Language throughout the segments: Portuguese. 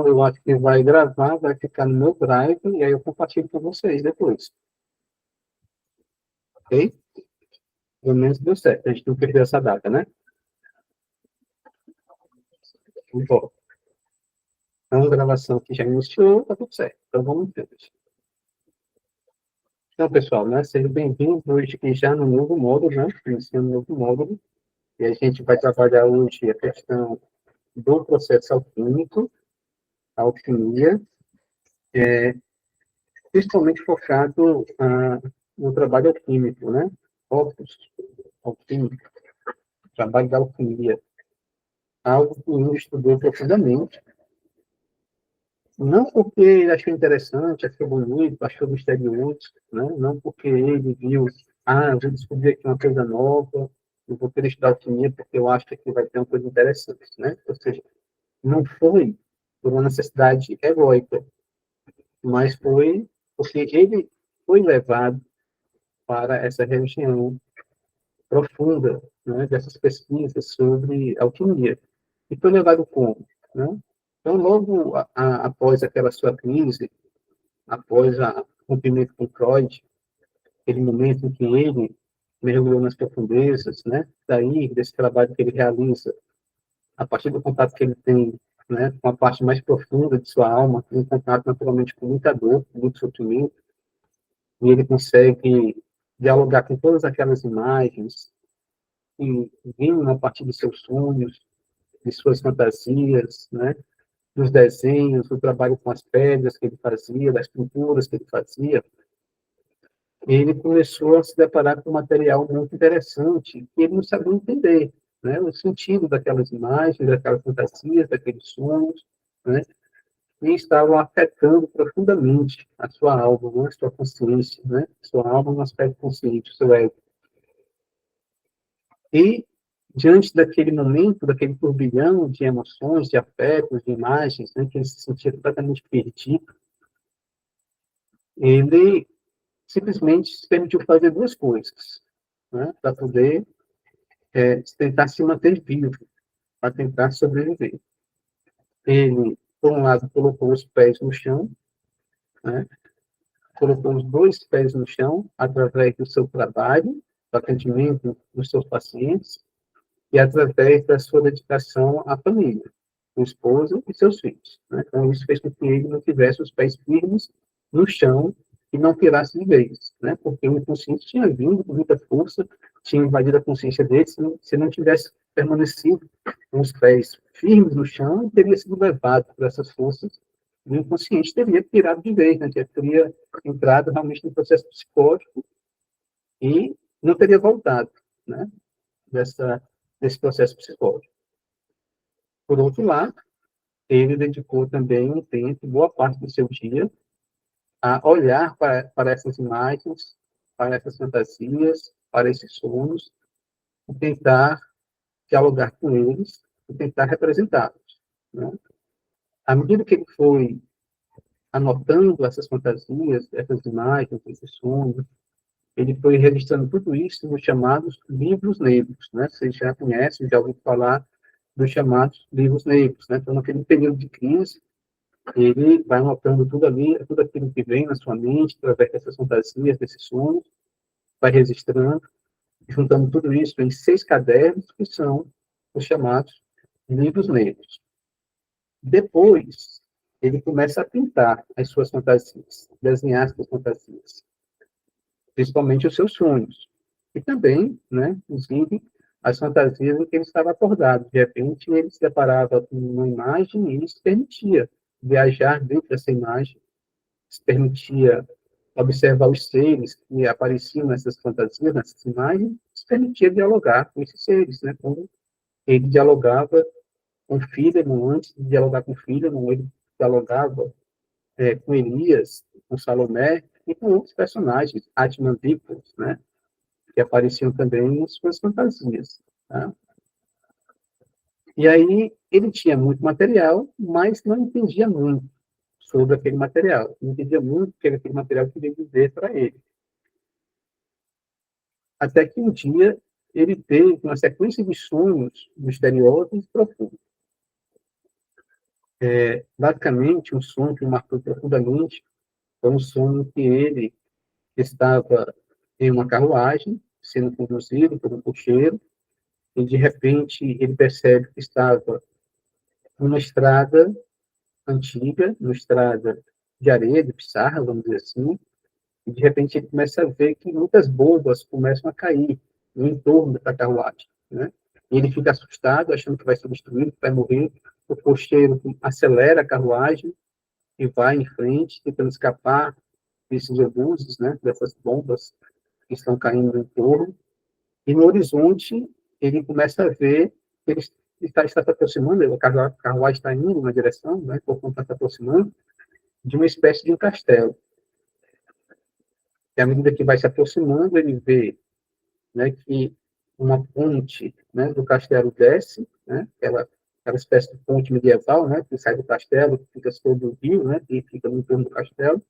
eu acho que vai gravar, vai ficar no meu drive, e aí eu compartilho com vocês depois. Ok? Pelo menos deu certo, a gente não perdeu essa data, né? Bom, então a gravação aqui já iniciou, tá tudo certo. Então vamos ver. Então, pessoal, né, sejam bem-vindos hoje aqui já no novo módulo, né? Iniciando um novo módulo. E a gente vai trabalhar hoje a questão do processo alquímico, a alquimia, principalmente focado no trabalho alquímico, né? Opus alquímico, trabalho da alquimia. Algo que o Jung estudou profundamente, não porque ele achou interessante, achou bonito, achou misterioso, né? Não porque ele viu, eu vou descobrir aqui uma coisa nova, eu vou querer estudar alquimia porque eu acho que vai ter uma coisa interessante, né? Ou seja, não foi por uma necessidade egóica, mas foi porque ele foi levado para essa região profunda, né, dessas pesquisas sobre alquimia. E foi levado como? Né? Então, logo após aquela sua crise, após o rompimento com Freud, aquele momento em que ele mergulhou nas profundezas, né, daí, desse trabalho que ele realiza, a partir do contato que ele tem, né, com a parte mais profunda de sua alma, em contato naturalmente com muita dor, com muito sofrimento, e ele consegue dialogar com todas aquelas imagens que vinham a partir de seus sonhos, de suas fantasias, né, dos desenhos, do trabalho com as pedras que ele fazia, das pinturas que ele fazia, ele começou a se deparar com um material muito interessante que ele não sabia entender, né, o sentido daquelas imagens, daquelas fantasias, daqueles sonhos, né, e estavam afetando profundamente a sua alma, né, a sua consciência, né, sua alma no aspecto consciente, o seu ego. E, diante daquele momento, daquele turbilhão de emoções, de afetos, de imagens, né, que ele se sentia completamente perdido, ele simplesmente se permitiu fazer duas coisas, né, para poder tentar se manter vivo, para tentar sobreviver. Ele, por um lado, colocou os pés no chão, né, colocou os dois pés no chão através do seu trabalho, do atendimento dos seus pacientes, e através da sua dedicação à família, o esposo e seus filhos. Né? Então, isso fez com que ele não tivesse os pés firmes no chão e não pirasse de vez, né? Porque o inconsciente tinha vindo com muita força, tinha invadido a consciência dele, se não tivesse permanecido com os pés firmes no chão, ele teria sido levado por essas forças e o inconsciente teria pirado de vez, né? Teria entrado realmente no processo psicótico e não teria voltado, né? Desse processo psicológico. Por outro lado, ele dedicou também um tempo, boa parte do seu dia, a olhar para essas imagens, para essas fantasias, para esses sonhos, e tentar dialogar com eles, e tentar representá-los. Né? À medida que ele foi anotando essas fantasias, essas imagens, esses sonhos, ele foi registrando tudo isso nos chamados livros negros. Né? Vocês já conhecem, já ouviram falar dos chamados livros negros. Né? Então, naquele período de crise, ele vai anotando tudo ali, tudo aquilo que vem na sua mente, através dessas fantasias, desses sonhos, vai registrando, juntando tudo isso em 6 cadernos, que são os chamados livros negros. Depois, ele começa a pintar as suas fantasias, desenhar as suas fantasias, principalmente os seus sonhos. E também, né, inclusive, as fantasias em que ele estava acordado. De repente, ele se deparava com uma imagem e ele se permitia viajar dentro dessa imagem, se permitia observar os seres que apareciam nessas fantasias, nessas imagens, se permitia dialogar com esses seres, né? Como ele dialogava com Fílemon, antes de dialogar com Fílemon, ele dialogava com Elias, com Salomé e com outros personagens, Atmandípolis, né? Que apareciam também em suas fantasias. Tá? E aí ele tinha muito material, mas não entendia muito sobre aquele material. Não entendia muito o que aquele material queria dizer para ele. Até que um dia ele teve uma sequência de sonhos misteriosos e profundos. Basicamente, um sonho que o marcou profundamente foi um sonho que ele estava em uma carruagem, sendo conduzido por um cocheiro, e de repente ele percebe que estava numa estrada antiga, numa estrada de areia, de pissarra, vamos dizer assim, e de repente ele começa a ver que muitas bombas começam a cair no entorno da carruagem, né? E ele fica assustado, achando que vai ser destruído, que vai morrer. O cocheiro acelera a carruagem e vai em frente, tentando escapar desses obuses, né? Dessas bombas que estão caindo no entorno. E no horizonte, ele começa a ver que ele está se aproximando, a carruagem está indo na direção, né? Por conta está se aproximando, de uma espécie de um castelo. E à medida que vai se aproximando, ele vê, né, que uma ponte, né, do castelo desce, né, aquela espécie de ponte medieval, né, que sai do castelo, que fica sobre o rio, né, que fica no entorno do castelo.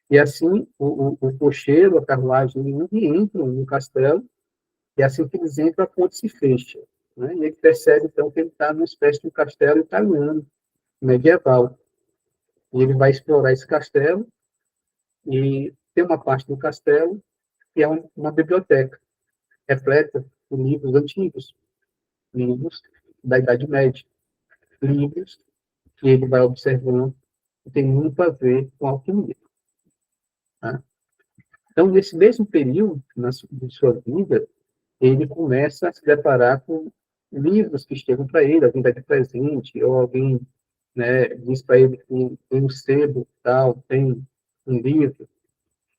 E assim, o cocheiro, a carruagem, entram no castelo, e assim que eles entram, a ponte se fecha. Né, e ele percebe, então, que ele está numa espécie de um castelo italiano, medieval. E ele vai explorar esse castelo, e tem uma parte do castelo que é uma biblioteca, repleta de livros antigos, livros da Idade Média, livros que ele vai observando que tem muito a ver com a alquimia. Tá? Então, nesse mesmo período de sua vida, ele começa a se deparar com livros que chegam para ele, alguém dá de presente, ou alguém, né, diz para ele que tem um sebo, tal, tem um livro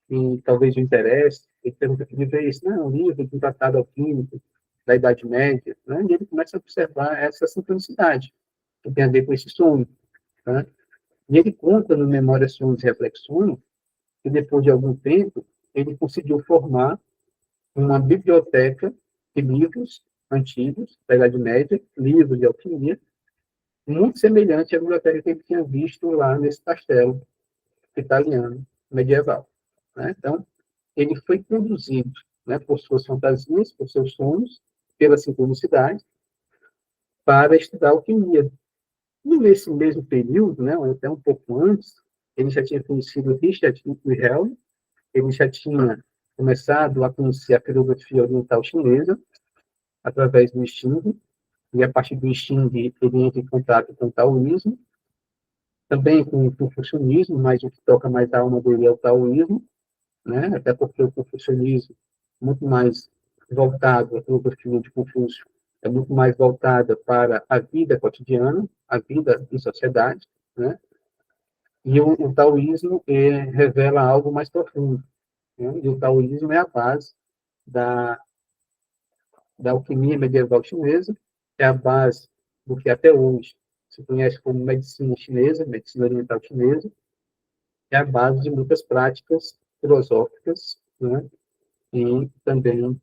que talvez lhe interesse, ele pergunta que livro é esse? Não, é um livro de um tratado alquímico da Idade Média, né? E ele começa a observar essa sincronicidade que tem a ver com esse sonho. Né? E ele conta no Memórias, Sonhos e Reflexões que depois de algum tempo ele conseguiu formar uma biblioteca de livros antigos da Idade Média, livros de alquimia, muito semelhante à biblioteca que ele tinha visto lá nesse castelo italiano medieval. Né? Então, ele foi conduzido, né, por suas fantasias, por seus sonhos, pela sincronicidade, para estudar alquimia. E nesse mesmo período, né, ou até um pouco antes, ele já tinha conhecido Richard Wilhelm, ele já tinha começado a conhecer a filosofia oriental chinesa através do Xing, e a partir do Xing ele entra em contato com o taoísmo, também com o confucionismo, mas o que toca mais a alma dele é o taoísmo, né? Até porque o confucionismo é muito mais voltado, a filosofia de Confúcio é muito mais voltada para a vida cotidiana, a vida em sociedade, né? E o taoísmo revela algo mais profundo, né? E o taoísmo é a base da, da alquimia medieval chinesa, é a base do que até hoje se conhece como medicina chinesa, medicina oriental chinesa, é a base de muitas práticas filosóficas, né? E também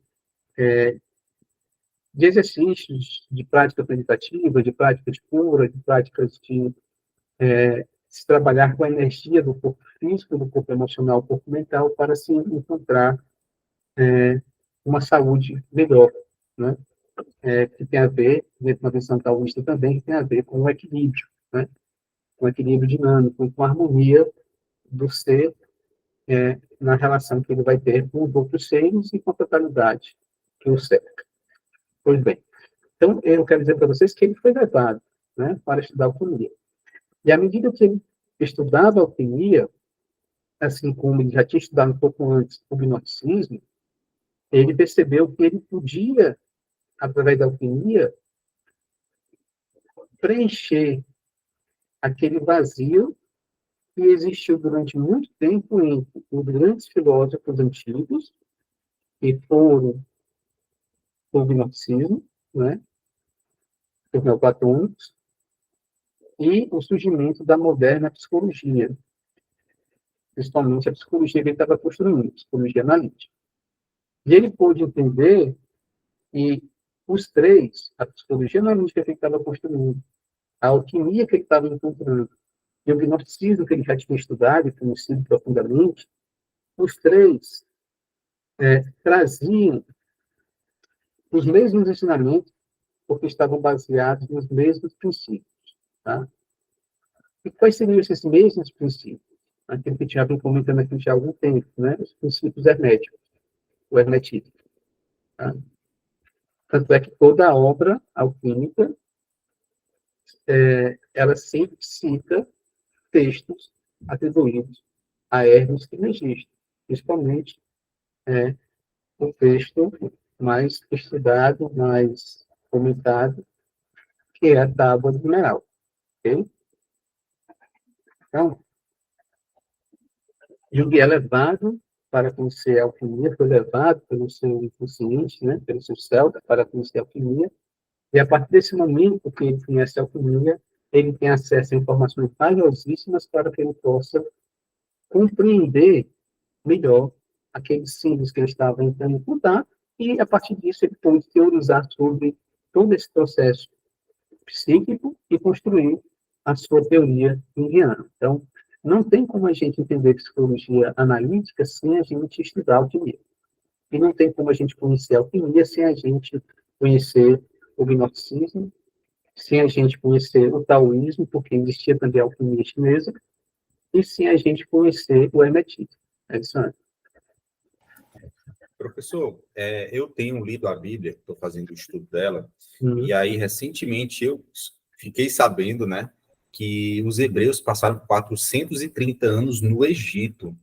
de exercícios, de prática meditativa, de prática de cura, de práticas de se trabalhar com a energia do corpo físico, do corpo emocional, do corpo mental, para se encontrar uma saúde melhor, né? Que tem a ver, dentro de uma visão taoísta também, que tem a ver com o equilíbrio, né? Com o equilíbrio dinâmico, com a harmonia do ser na relação que ele vai ter com os outros seres e com a totalidade que o cerca. Pois bem, então eu quero dizer para vocês que ele foi levado, né, para estudar alquimia. E à medida que ele estudava alquimia, assim como ele já tinha estudado um pouco antes o gnosticismo, ele percebeu que ele podia, através da alquimia, preencher aquele vazio que existiu durante muito tempo entre os grandes filósofos antigos, que foram o gnosticismo, né, os neoplatônicos, e o surgimento da moderna psicologia, principalmente a psicologia que ele estava construindo, psicologia analítica. E ele pôde entender que os três, a psicologia analítica que ele estava construindo, a alquimia que ele estava encontrando, e o gnosticismo que ele já tinha estudado e conhecido profundamente, os três traziam os mesmos ensinamentos porque estavam baseados nos mesmos princípios. Tá? E quais seriam esses mesmos princípios? Aquilo que a gente já vem comentando aqui já há algum tempo, né? Os princípios herméticos, o hermetismo. Tá? Tanto é que toda a obra alquímica, ela sempre cita textos atribuídos a Hermes Trismegisto, principalmente o texto mais estudado, mais comentado, que é a Tábua do Mineral. Okay? Então, Jung é levado para conhecer a alquimia, foi levado pelo seu inconsciente, né, pelo seu céu, para conhecer a alquimia, e a partir desse momento que ele conhece a alquimia, ele tem acesso a informações valiosíssimas para que ele possa compreender melhor aqueles símbolos que ele estava entrando em contato, e a partir disso ele pôde teorizar sobre todo esse processo psíquico e construir a sua teoria junguiana. Então, não tem como a gente entender psicologia analítica sem a gente estudar alquimia. E não tem como a gente conhecer a alquimia sem a gente conhecer o gnosticismo, sem a gente conhecer o taoísmo, porque existia também a alquimia chinesa, e sem a gente conhecer o hermetismo. É isso aí. Professor, eu tenho lido a Bíblia, estou fazendo o estudo dela, e aí recentemente eu fiquei sabendo, né, que os hebreus passaram 430 anos no Egito.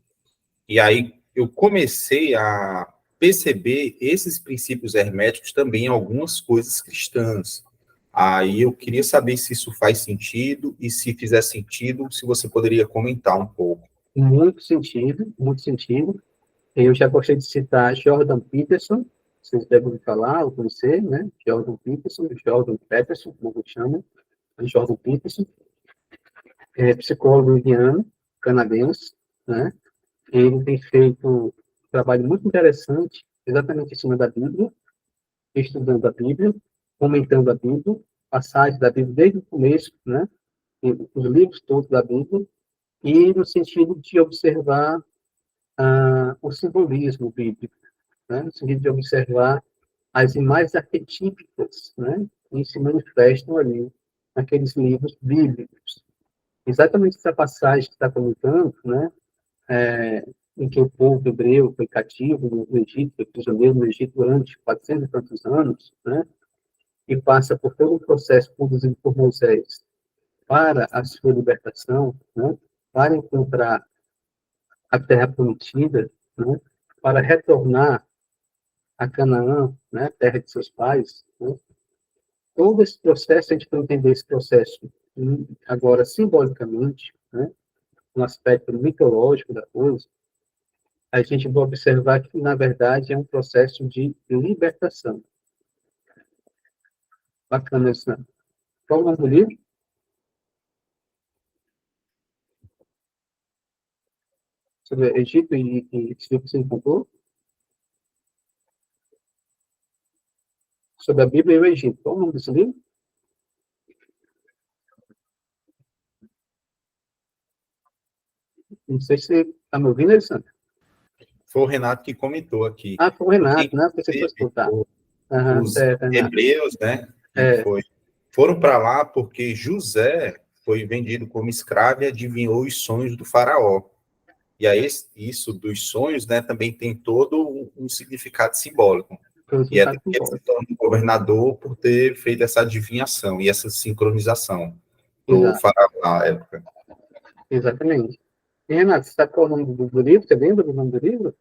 E aí eu comecei a perceber esses princípios herméticos também em algumas coisas cristãs. Aí eu queria saber se isso faz sentido, e se fizer sentido, se você poderia comentar um pouco. Muito sentido, muito sentido. Eu já gostei de citar Jordan Peterson, vocês devem falar ou conhecer, né? Jordan Peterson, como ele chama, Jordan Peterson, psicólogo indiano, canadense, né? Ele tem feito um trabalho muito interessante, exatamente em cima da Bíblia, estudando a Bíblia, comentando a Bíblia, passagens da Bíblia desde o começo, né? Os livros todos da Bíblia, e no sentido de observar o simbolismo bíblico, né? No sentido de observar as imagens arquetípicas, né? Que se manifestam ali naqueles livros bíblicos. Exatamente essa passagem que está comentando, né? Em que o povo hebreu foi cativo no Egito, foi prisioneiro no Egito durante 400 e tantos anos, né? E passa por todo um processo conduzido por Moisés para a sua libertação, né? Para encontrar a terra prometida, né? Para retornar a Canaã, né? Terra de seus pais, né? Todo esse processo, a gente vai entender esse processo agora simbolicamente, né? No aspecto mitológico da coisa, a gente vai observar que, na verdade, é um processo de libertação. Bacana isso, né? Qual o nome do livro? Sobre Egito e esse livro que você encontrou? Sobre a Bíblia e o Egito. Qual o nome desse livro? Não sei se você está me ouvindo, Alessandro. Foi o Renato que comentou aqui. Ah, foi o Renato, né? Porque você foi escutar. Os hebreus, né? Foram para lá porque José foi vendido como escravo e adivinhou os sonhos do faraó. E aí, isso dos sonhos, né, também tem todo um significado simbólico. E até que ele se torna governador por ter feito essa adivinhação e essa sincronização do faraó na época. Exatamente. E, Renato, você sabe qual é o nome do livro? Você lembra do nome do livro?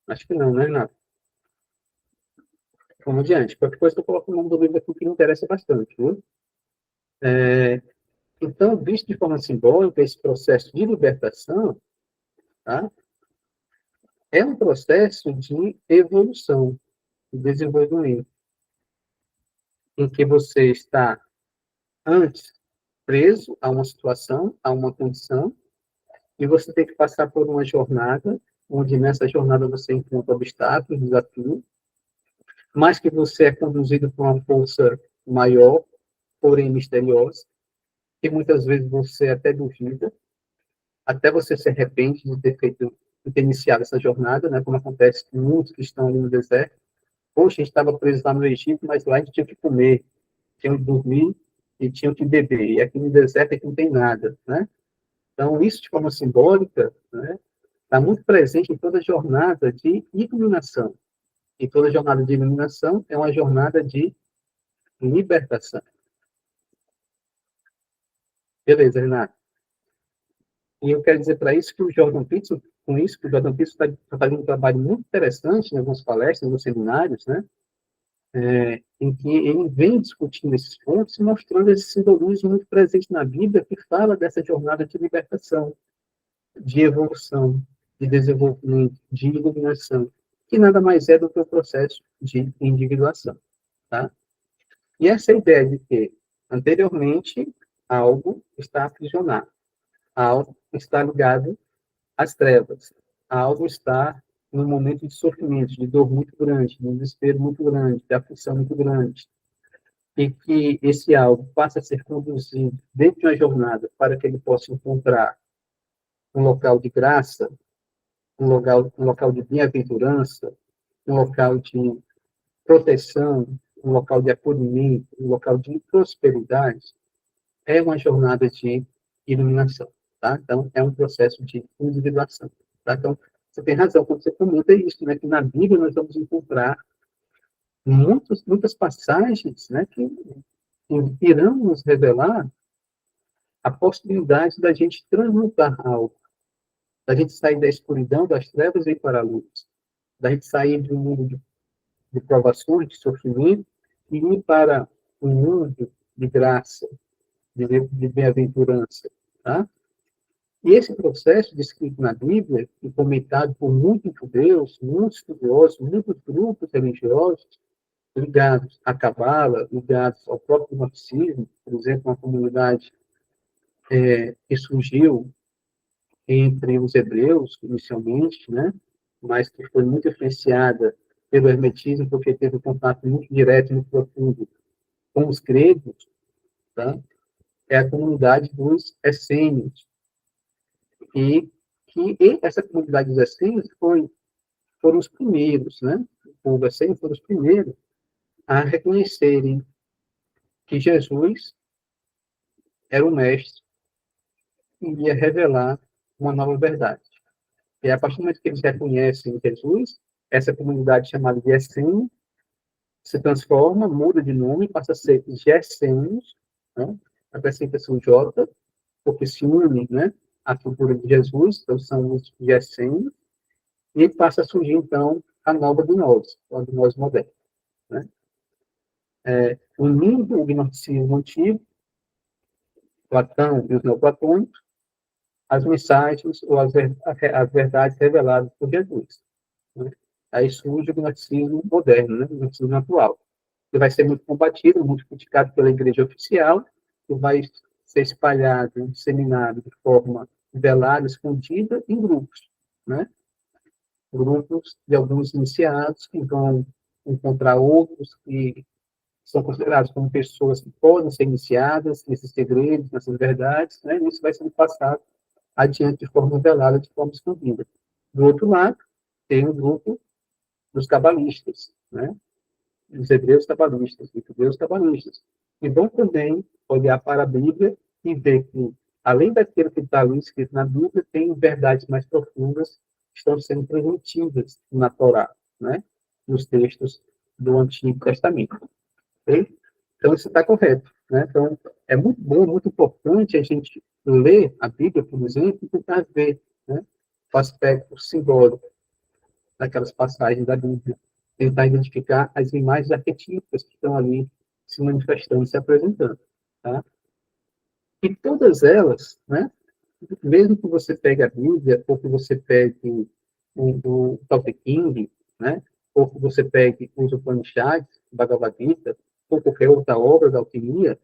Acho que não, né, Renato? Vamos adiante. Qualquer coisa que eu coloco o nome do livro aqui que me interessa bastante, viu? Então, visto de forma simbólica, esse processo de libertação, tá? É um processo de evolução, de desenvolvimento, em que você está, antes, preso a uma situação, a uma condição, e você tem que passar por uma jornada, onde nessa jornada você encontra obstáculos, desafios, mas que você é conduzido por uma força maior, porém misteriosa, que muitas vezes você até duvida, até você se arrepende de ter feito, de ter iniciado essa jornada, né, como acontece com muitos que estão ali no deserto. Poxa, a gente estava preso lá no Egito, mas lá a gente tinha que comer, tinham que dormir e tinham que beber. E aqui no deserto é que não tem nada, né? Então, isso de forma simbólica, né, está muito presente em toda a jornada de iluminação. E toda jornada de iluminação é uma jornada de libertação. Beleza, Renato. E eu quero dizer para isso que o Jordan Peterson, com isso, que o Jordan Peterson está fazendo um trabalho muito interessante em algumas palestras, nos seminários, né? Em que ele vem discutindo esses pontos e mostrando esse simbolismo muito presente na Bíblia que fala dessa jornada de libertação, de evolução, de desenvolvimento, de iluminação, que nada mais é do que o processo de individuação, tá? E essa ideia de que, anteriormente, algo está aprisionado, algo está ligado às trevas, algo está num momento de sofrimento, de dor muito grande, de desespero muito grande, de aflição muito grande, e que esse algo passa a ser conduzido dentro de uma jornada para que ele possa encontrar um local de graça, um local de bem-aventurança, um local de proteção, um local de acolhimento, um local de prosperidade, é uma jornada de iluminação, tá? Então, é um processo de individuação, tá? Então, você tem razão quando você comenta isso, né? Que na Bíblia nós vamos encontrar muitas passagens, né? Que irão nos revelar a possibilidade da gente transmutar algo, da gente sair da escuridão, das trevas e ir para a luz, da gente sair de um mundo de provações, de sofrimento, e ir para um mundo de graça, de bem-aventurança, tá? E esse processo descrito na Bíblia, e comentado por muitos judeus, muitos estudiosos, muitos grupos religiosos, ligados à Cabala, ligados ao próprio gnosticismo, por exemplo, uma comunidade que surgiu entre os hebreus, inicialmente, né? Mas que foi muito influenciada pelo hermetismo, porque teve um contato muito direto, muito profundo com os gregos, tá? É a comunidade dos essênios. E essa comunidade dos essênios foram os primeiros, né? O povo essênio foram os primeiros a reconhecerem que Jesus era o mestre e ia revelar uma nova verdade. E a partir do momento que eles reconhecem Jesus, essa comunidade chamada de essênio se transforma, muda de nome, passa a ser Gessênios, né? Acrescenta-se o J, porque se une, né, à figura de Jesus, então são os Gessênios, e passa a surgir, então, a nova gnose, a gnose moderna, né? Unindo o gnosticismo antigo, Platão e os neoplatônicos, as mensagens ou as verdades reveladas por Jesus, né? Aí surge o gnosticismo moderno, né? O gnosticismo atual, que vai ser muito combatido, muito criticado pela igreja oficial, que vai ser espalhado, disseminado de forma velada, escondida, em grupos, né? Grupos de alguns iniciados que vão encontrar outros que são considerados como pessoas que podem ser iniciadas nesses segredos, nessas verdades, né? E isso vai sendo passado adiante de forma velada, de forma escondida. Do outro lado, tem o grupo dos cabalistas, né? Os hebreus cabalistas, os judeus cabalistas, que vão também olhar para a Bíblia e ver que, além daquilo que está ali escrito na Bíblia, tem verdades mais profundas que estão sendo transmitidas na Torá, né? Nos textos do Antigo Testamento. Okay? Então, isso está correto, né? Então, é muito bom, muito importante a gente ler a Bíblia, por exemplo, e tentar ver, né, o aspecto simbólico daquelas passagens da Bíblia, tentar identificar as imagens arquetípicas que estão ali se manifestando, se apresentando, tá? E todas elas, né, mesmo que você pegue a Bíblia, ou que você pegue o Tao Te Ching, né, ou que você pegue os Upanishads, Bhagavad Gita, ou qualquer outra obra da alquimia,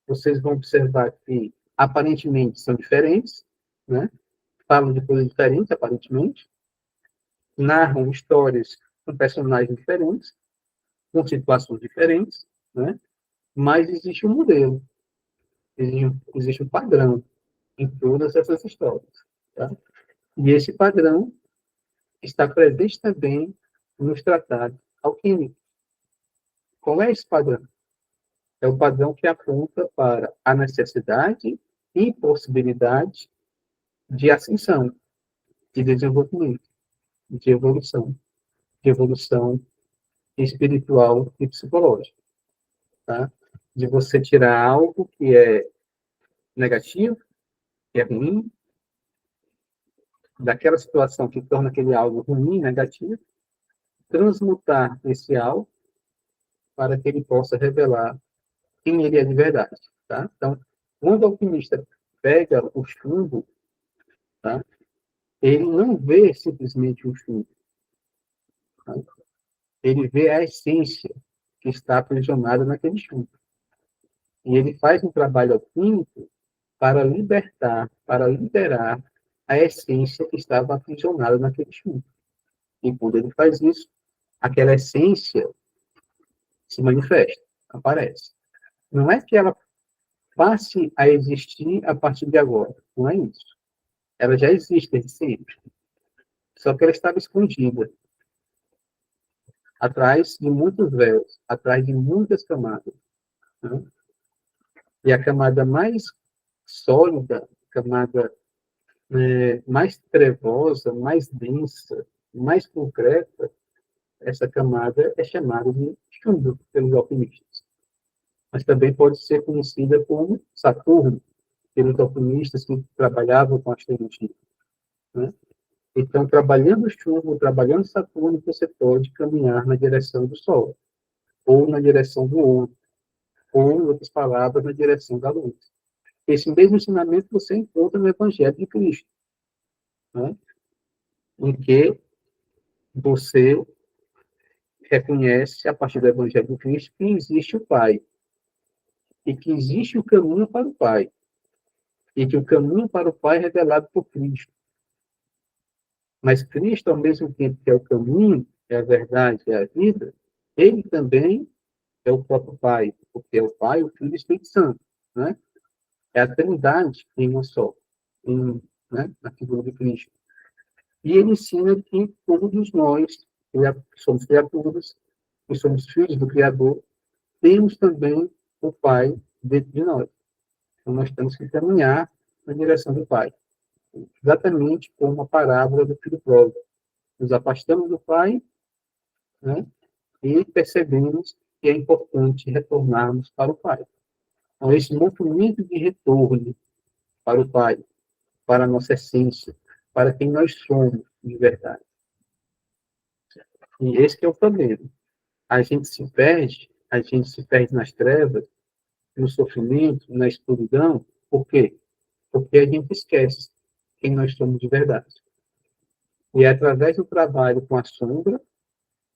vocês vão observar que aparentemente são diferentes, né, falam de coisas diferentes, aparentemente, narram histórias com personagens diferentes, com situações diferentes, né? Mas existe um modelo, existe um padrão em todas essas histórias. Tá? E esse padrão está presente também nos tratados alquímicos. Qual é esse padrão? é o padrão que aponta para a necessidade e possibilidade de ascensão, de desenvolvimento, de evolução espiritual e psicológica, tá? De você tirar algo que é negativo, que é ruim, daquela situação que torna aquele algo ruim, negativo, transmutar esse algo para que ele possa revelar quem ele é de verdade, tá? Então, quando o alquimista pega o chumbo, tá? Ele não vê simplesmente um chumbo, tá? Ele vê a essência que está aprisionada naquele chumbo. E ele faz um trabalho alquímico para libertar, para liberar a essência que estava aprisionada naquele chumbo. E quando ele faz isso, aquela essência se manifesta, aparece. Não é que ela passe a existir a partir de agora, não é isso. Ela já existe desde sempre. Só que ela estava escondida, atrás de muitos véus, atrás de muitas camadas, né? E a camada mais sólida, camada mais trevosa, mais densa, mais concreta, essa camada é chamada de chumbo pelos alquimistas. Mas também pode ser conhecida como Saturno, pelos alquimistas que trabalhavam com astrologia, né? Então, trabalhando o chumbo, trabalhando Saturno, você pode caminhar na direção do Sol, ou na direção do ouro, ou, em outras palavras, na direção da luz. Esse mesmo ensinamento você encontra no Evangelho de Cristo, né? Em que você reconhece, a partir do Evangelho de Cristo, que existe o Pai, e que existe o caminho para o Pai, e que o caminho para o Pai é revelado por Cristo. Mas Cristo, ao mesmo tempo que é o caminho, é a verdade, é a vida, ele também é o próprio Pai, porque é o Pai, o Filho e o Espírito Santo, né? É a Trindade em um só, né? Na figura de Cristo. E ele ensina que todos nós, que somos criaturas, que somos filhos do Criador, temos também o Pai dentro de nós. Então, nós temos que caminhar na direção do Pai. Exatamente como a parábola do filho pródigo. Nos afastamos do Pai, né? E percebemos que é importante retornarmos para o Pai. Então, esse movimento de retorno para o Pai, para a nossa essência, para quem nós somos de verdade. E esse que é o problema. A gente se perde nas trevas, no sofrimento, na escuridão. Por quê? Porque a gente esquece quem nós somos de verdade. E é através do trabalho com a sombra,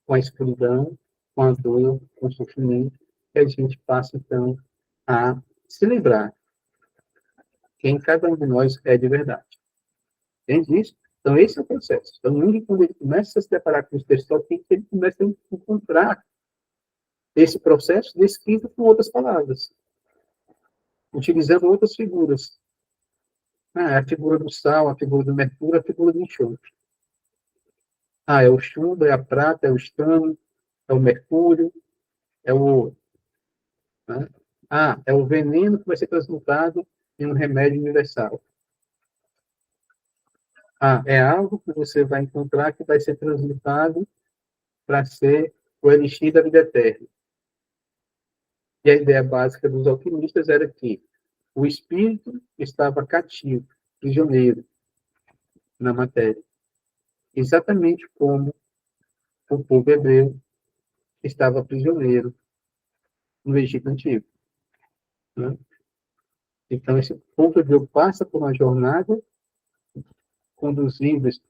com a escuridão, com a dor, com o sofrimento, que a gente passa, então, a se lembrar quem cada um de nós é de verdade. Entende isso? Então, esse é o processo. Então, quando ele começa a se deparar com os textos, ele começa a encontrar esse processo descrito com outras palavras, utilizando outras figuras. A figura do sal, a figura do mercúrio, a figura do enxofre. É o chumbo, é a prata, é o estano, é o mercúrio, é o ouro, né? É o veneno que vai ser transmutado em um remédio universal. É algo que você vai encontrar que vai ser transmutado para ser o elixir da vida eterna. E a ideia básica dos alquimistas era que o espírito estava cativo, prisioneiro na matéria. Exatamente como o povo hebreu estava prisioneiro no Egito Antigo, né? Então, esse povo hebreu passa por uma jornada conduzidos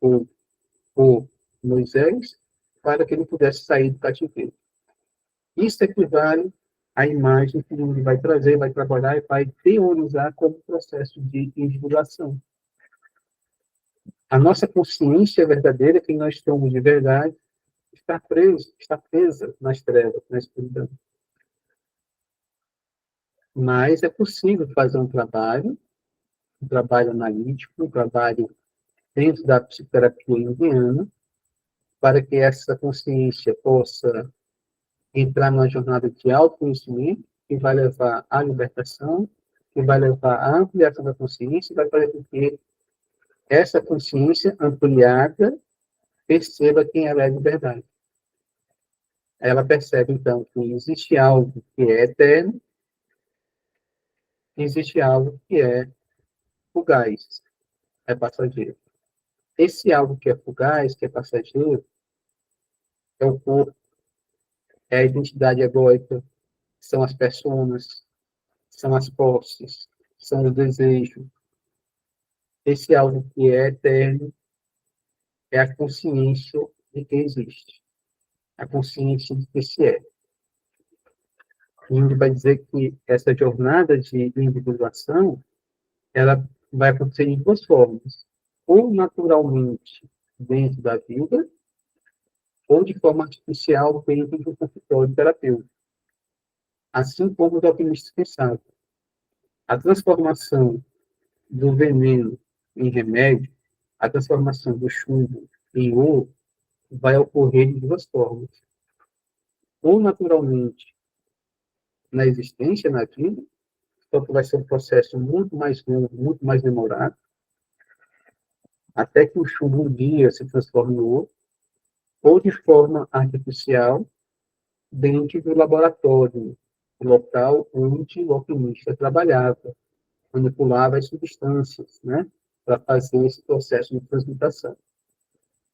por Moisés para que ele pudesse sair do cativeiro. Isso equivale à imagem que ele vai trazer, vai trabalhar e vai teorizar como processo de individuação. A nossa consciência verdadeira, quem nós somos de verdade, está presa nas trevas, na escuridão. Mas é possível fazer um trabalho analítico, um trabalho dentro da psicoterapia indiana, para que essa consciência possa entrar numa jornada de autoconhecimento, que vai levar à libertação, que vai levar à ampliação da consciência, e vai fazer com que essa consciência ampliada perceba quem ela é de verdade. Ela percebe, então, que existe algo que é eterno, existe algo que é fugaz, é passageiro. Esse algo que é fugaz, que é passageiro, é o corpo, é a identidade egóica, são as pessoas, são as posses, são os desejos. Esse algo que é eterno é a consciência de que existe, a consciência de que se é. A gente vai dizer que essa jornada de individuação, ela vai acontecer de duas formas. Ou naturalmente dentro da vida, ou de forma artificial dentro do consultório terapêutico. Assim como os alquimistas pensavam. A transformação do veneno em remédio, a transformação do chumbo em ouro, vai ocorrer de duas formas. Ou naturalmente na existência, na vida, só que vai ser um processo muito mais longo, muito mais demorado, até que o chumbo um dia se transforme em ouro, ou de forma artificial, dentro do laboratório, o local onde o alquimista trabalhava, manipulava as substâncias, né, para fazer esse processo de transmutação.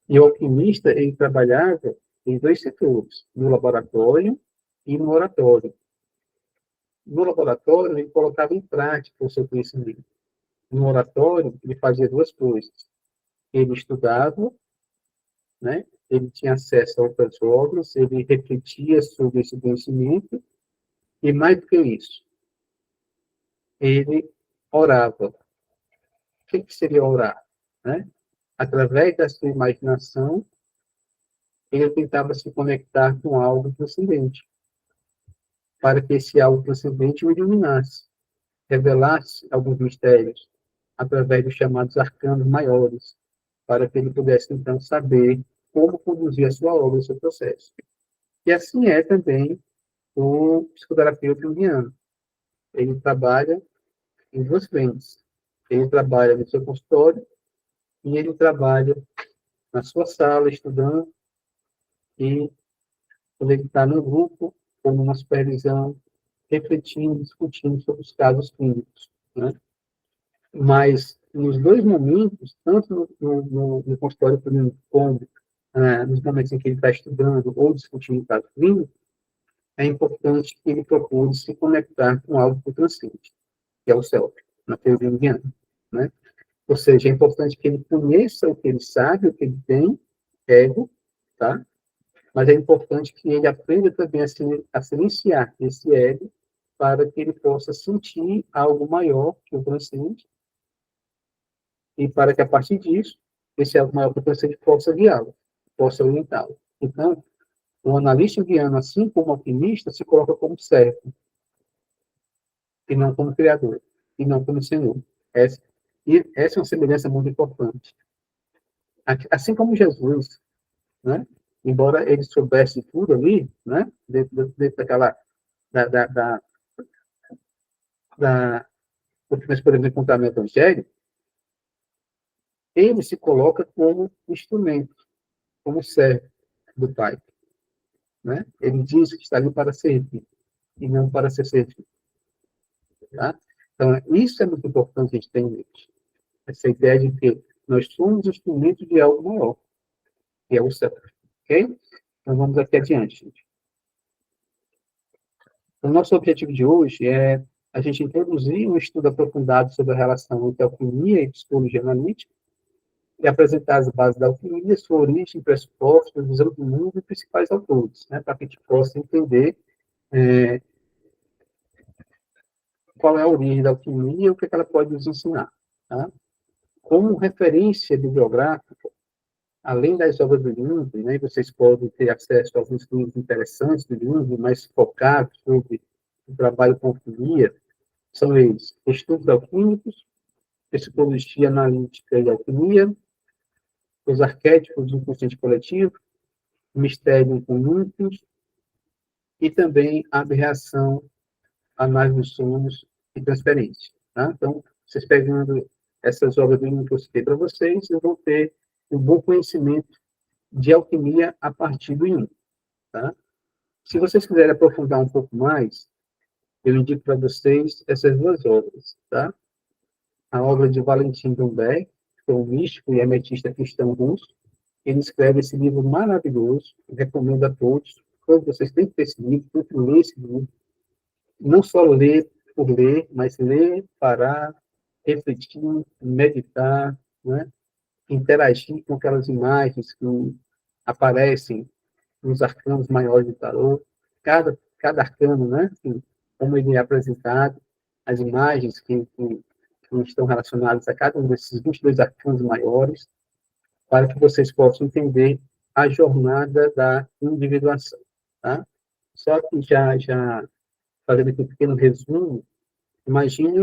E o alquimista, ele trabalhava em dois setores, no laboratório e no oratório. No laboratório, ele colocava em prática o seu conhecimento. No oratório, ele fazia duas coisas. Ele estudava, né? Ele tinha acesso a outras obras, ele refletia sobre esse conhecimento, e mais do que isso, ele orava. O que seria orar? Né? Através da sua imaginação, ele tentava se conectar com algo transcendente, para que esse algo transcendente o iluminasse, revelasse alguns mistérios, através dos chamados arcanos maiores, para que ele pudesse, então, saber como conduzir a sua obra, o seu processo. E assim é também o psicoterapeuta junguiano. Ele trabalha em duas frentes. Ele trabalha no seu consultório e ele trabalha na sua sala, estudando, e quando ele está no grupo, ou numa supervisão, refletindo, discutindo sobre os casos clínicos. Né? Mas, nos dois momentos, tanto no consultório clínico como nos momentos em que ele está estudando ou discutindo o caso clínico, é importante que ele procure se conectar com algo que transcende, que é o self, na teoria junguiana, né? Ou seja, é importante que ele conheça o que ele sabe, o que ele tem, ego, tá? Mas é importante que ele aprenda também a silenciar esse ego para que ele possa sentir algo maior que o transcende e para que, a partir disso, esse algo maior que o transcende possa guiá-lo, possa orientá-lo. Então, o analista junguiano, assim como o alquimista, se coloca como servo, e não como criador, e não como senhor. Essa é uma semelhança muito importante. Assim como Jesus, né? Embora ele soubesse tudo ali, né? Dentro daquela o que nós podemos encontrar no Evangelho, ele se coloca como instrumento, como servo do Pai, né? Ele diz que está ali para servir e não para ser servido, tá? Então, isso é muito importante a gente ter em mente. Essa ideia de que nós somos instrumentos de algo maior, que é o céu. Ok? Então, vamos aqui adiante, gente. O nosso objetivo de hoje é a gente introduzir um estudo aprofundado sobre a relação entre alquimia e psicologia analítica e apresentar as bases da alquimia, sua origem, pressupostos, visão do mundo e principais autores, né, para que a gente possa entender qual é a origem da alquimia e o que ela pode nos ensinar. Tá? Como referência bibliográfica, além das obras do Jung, né, vocês podem ter acesso a alguns livros interessantes do Jung, mais focados sobre o trabalho com alquimia, são eles: Estudos Alquímicos, Psicologia Analítica e Alquimia, Os Arquétipos do Inconsciente Coletivo, Mistério com Núcleos, e também A Aberração análise dos sonhos e transferência. Tá? Então, vocês pegando essas obras do livro que eu citei para vocês, vocês vão ter um bom conhecimento de alquimia a partir do Jung. Tá? Se vocês quiserem aprofundar um pouco mais, eu indico para vocês essas duas obras. Tá? A obra de Valentin Domberg, que é um místico e hermetista cristão russo. Ele escreve esse livro maravilhoso, recomendo a todos. Todos vocês têm que ter esse livro, têm que ler esse livro. Não só ler por ler, mas ler, parar, refletir, meditar, né? Interagir com aquelas imagens que aparecem nos arcanos maiores do tarô. Cada arcano, né? Como ele é apresentado, as imagens que estão relacionadas a cada um desses 22 arcanos maiores, para que vocês possam entender a jornada da individuação. Tá? Só que já fazendo aqui um pequeno resumo, imagine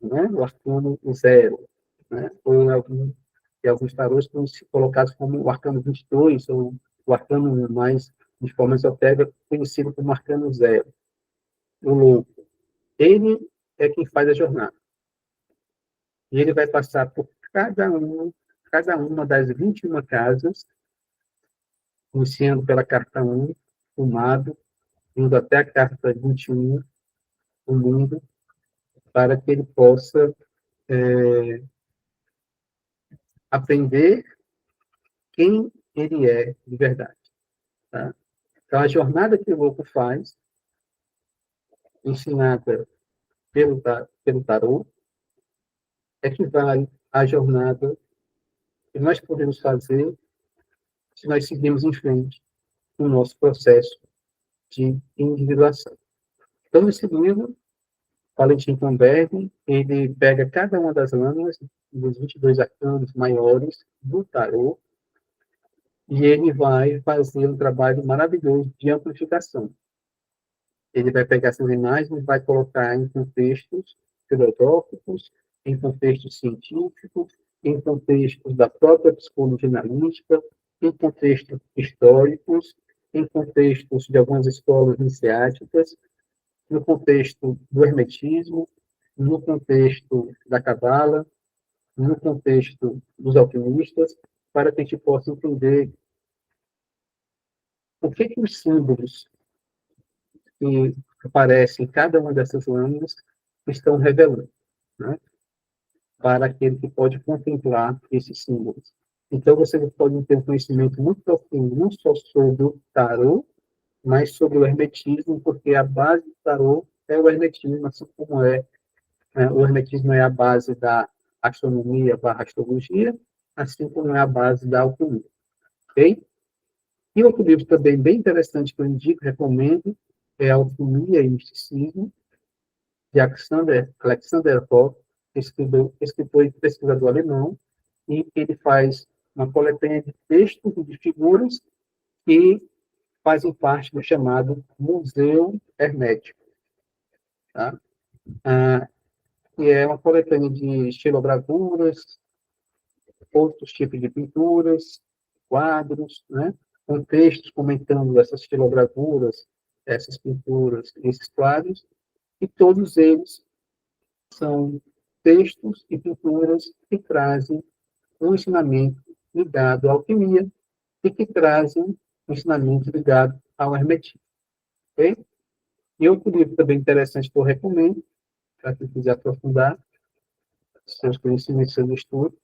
né, o arcano 0, né, ou alguns tarôs estão colocados como o arcano 22, ou o arcano 1, mais de forma esotérica, conhecido como arcano 0, o louco. Ele é quem faz a jornada. E ele vai passar por cada uma das 21 casas, iniciando pela carta 1, o mago, indo até a carta 21, o mundo, para que ele possa aprender quem ele é de verdade. Tá? Então, a jornada que o louco faz, ensinada pelo tarô, equivale à jornada que nós podemos fazer se nós seguirmos em frente no nosso processo de individuação. Então, nesse livro, Valentin Tomberg, ele pega cada uma das lâminas dos 22 arcanos maiores do tarô e ele vai fazer um trabalho maravilhoso de amplificação. Ele vai pegar essas imagens e vai colocar em contextos filosóficos, em contextos científicos, em contextos da própria psicologia analítica, em contextos históricos, em contextos de algumas escolas iniciáticas, no contexto do hermetismo, no contexto da cabala, no contexto dos alquimistas, para que a gente possa entender o que os símbolos que aparecem em cada uma dessas lâminas estão revelando, né? Para aquele que pode contemplar esses símbolos. Então, você pode ter um conhecimento muito profundo, não só sobre o tarô, mas sobre o hermetismo, porque a base do tarô é o hermetismo, assim como o hermetismo é a base da astronomia/astrologia, assim como é a base da alquimia. Ok? E outro livro também bem interessante que eu indico, recomendo, é Alquimia e Misticismo, de Alexander Hoff, escritor e pesquisador alemão, e ele faz uma coletânea de textos e de figuras que fazem parte do chamado Museu Hermético. Tá? Que é uma coletânea de estilogravuras, outros tipos de pinturas, quadros, né? Com textos comentando essas estilogravuras, essas pinturas, esses quadros, e todos eles são textos e pinturas que trazem um ensinamento ligado à alquimia e que trazem um ensinamento ligado ao hermetismo. Okay? E outro livro também interessante que eu recomendo, para quem quiser aprofundar seus conhecimentos, seus estudos,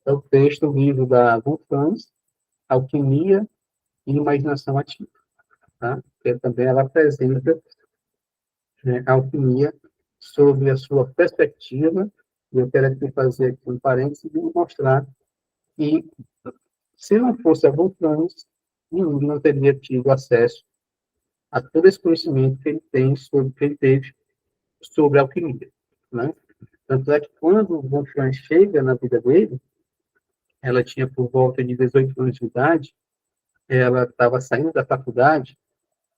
é o texto, o livro da Von Franz, Alquimia e Imaginação Ativa. Tá? Que também ela apresenta, né, a alquimia sobre a sua perspectiva, e eu quero aqui fazer aqui um parênteses e mostrar que, se não fosse a Von Franz, nenhum não teria tido acesso a todo esse conhecimento que ele teve sobre a alquimia. Né? Tanto é que quando o Von Franz chega na vida dele, ela tinha por volta de 18 anos de idade, ela estava saindo da faculdade,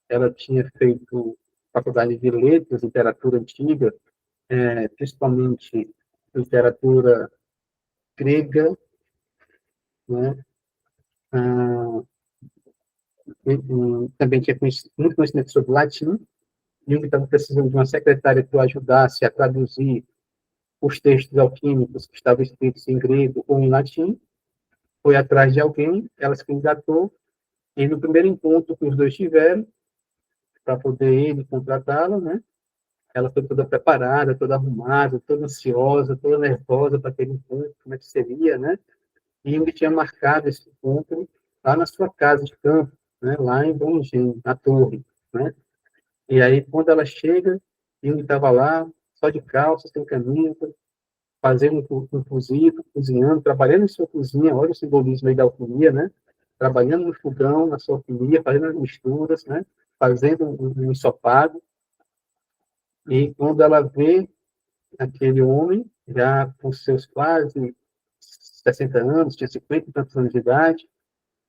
ela tinha feito faculdade de letras, literatura antiga, principalmente literatura grega, né? E também tinha muito conhecimento sobre latim, Jung estava precisando de uma secretária que o ajudasse a traduzir os textos alquímicos que estavam escritos em grego ou em latim, foi atrás de alguém, ela se candidatou, e no primeiro encontro que os dois tiveram, para poder ele contratá-la, né? Ela foi toda preparada, toda arrumada, toda ansiosa, toda nervosa para aquele encontro, como é que seria, né? E Jung tinha marcado esse encontro lá na sua casa de campo, né? Lá em Bom Engenho, na torre, né? E aí, quando ela chega, Jung estava lá, só de calça, sem camisa, fazendo um cozido, cozinhando, trabalhando em sua cozinha, olha o simbolismo aí da alquimia, né? Trabalhando no fogão, na sua alquimia, fazendo as misturas, né? Fazendo um ensopado. E quando ela vê aquele homem, já com seus quase 60 anos, tinha 50 e tantos anos de idade,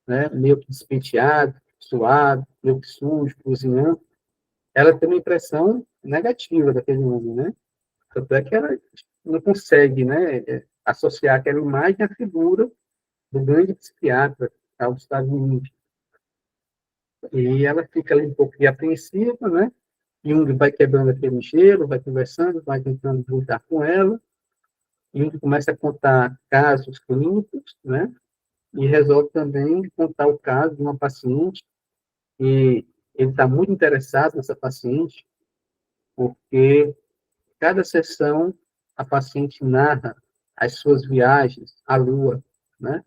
né? Meio que despenteado, suado, meio que sujo, cozinhando, ela tem uma impressão negativa daquele homem, né? Tanto é que ela não consegue, né, associar aquela imagem à figura do grande psiquiatra ao Estados Unidos. E ela fica ali um pouco apreensiva, né? Jung vai quebrando aquele gelo, vai conversando, vai tentando lutar com ela. Jung começa a contar casos clínicos, né? E resolve também contar o caso de uma paciente e ele está muito interessado nessa paciente, porque cada sessão a paciente narra as suas viagens à Lua, né?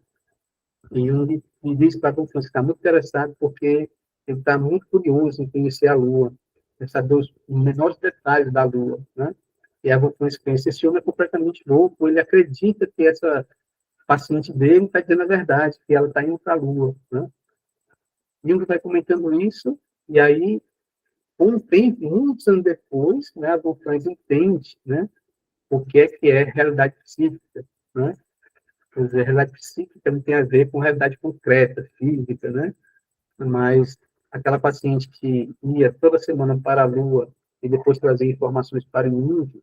E Jung me diz para a que está muito interessado porque ele está muito curioso em conhecer a Lua, em saber os menores detalhes da Lua, né? E a Wolfgang pensa, esse homem é completamente louco, ele acredita que essa paciente dele está dizendo a verdade, que ela está indo para a Lua, né? Jung vai comentando isso, e aí, com um tempo, muitos anos depois, né, a Wolfgang entende, né, o que é realidade psíquica, né? Quer dizer, realidade psíquica não tem a ver com realidade concreta, física, né? Mas aquela paciente que ia toda semana para a Lua e depois trazia informações para o Jung,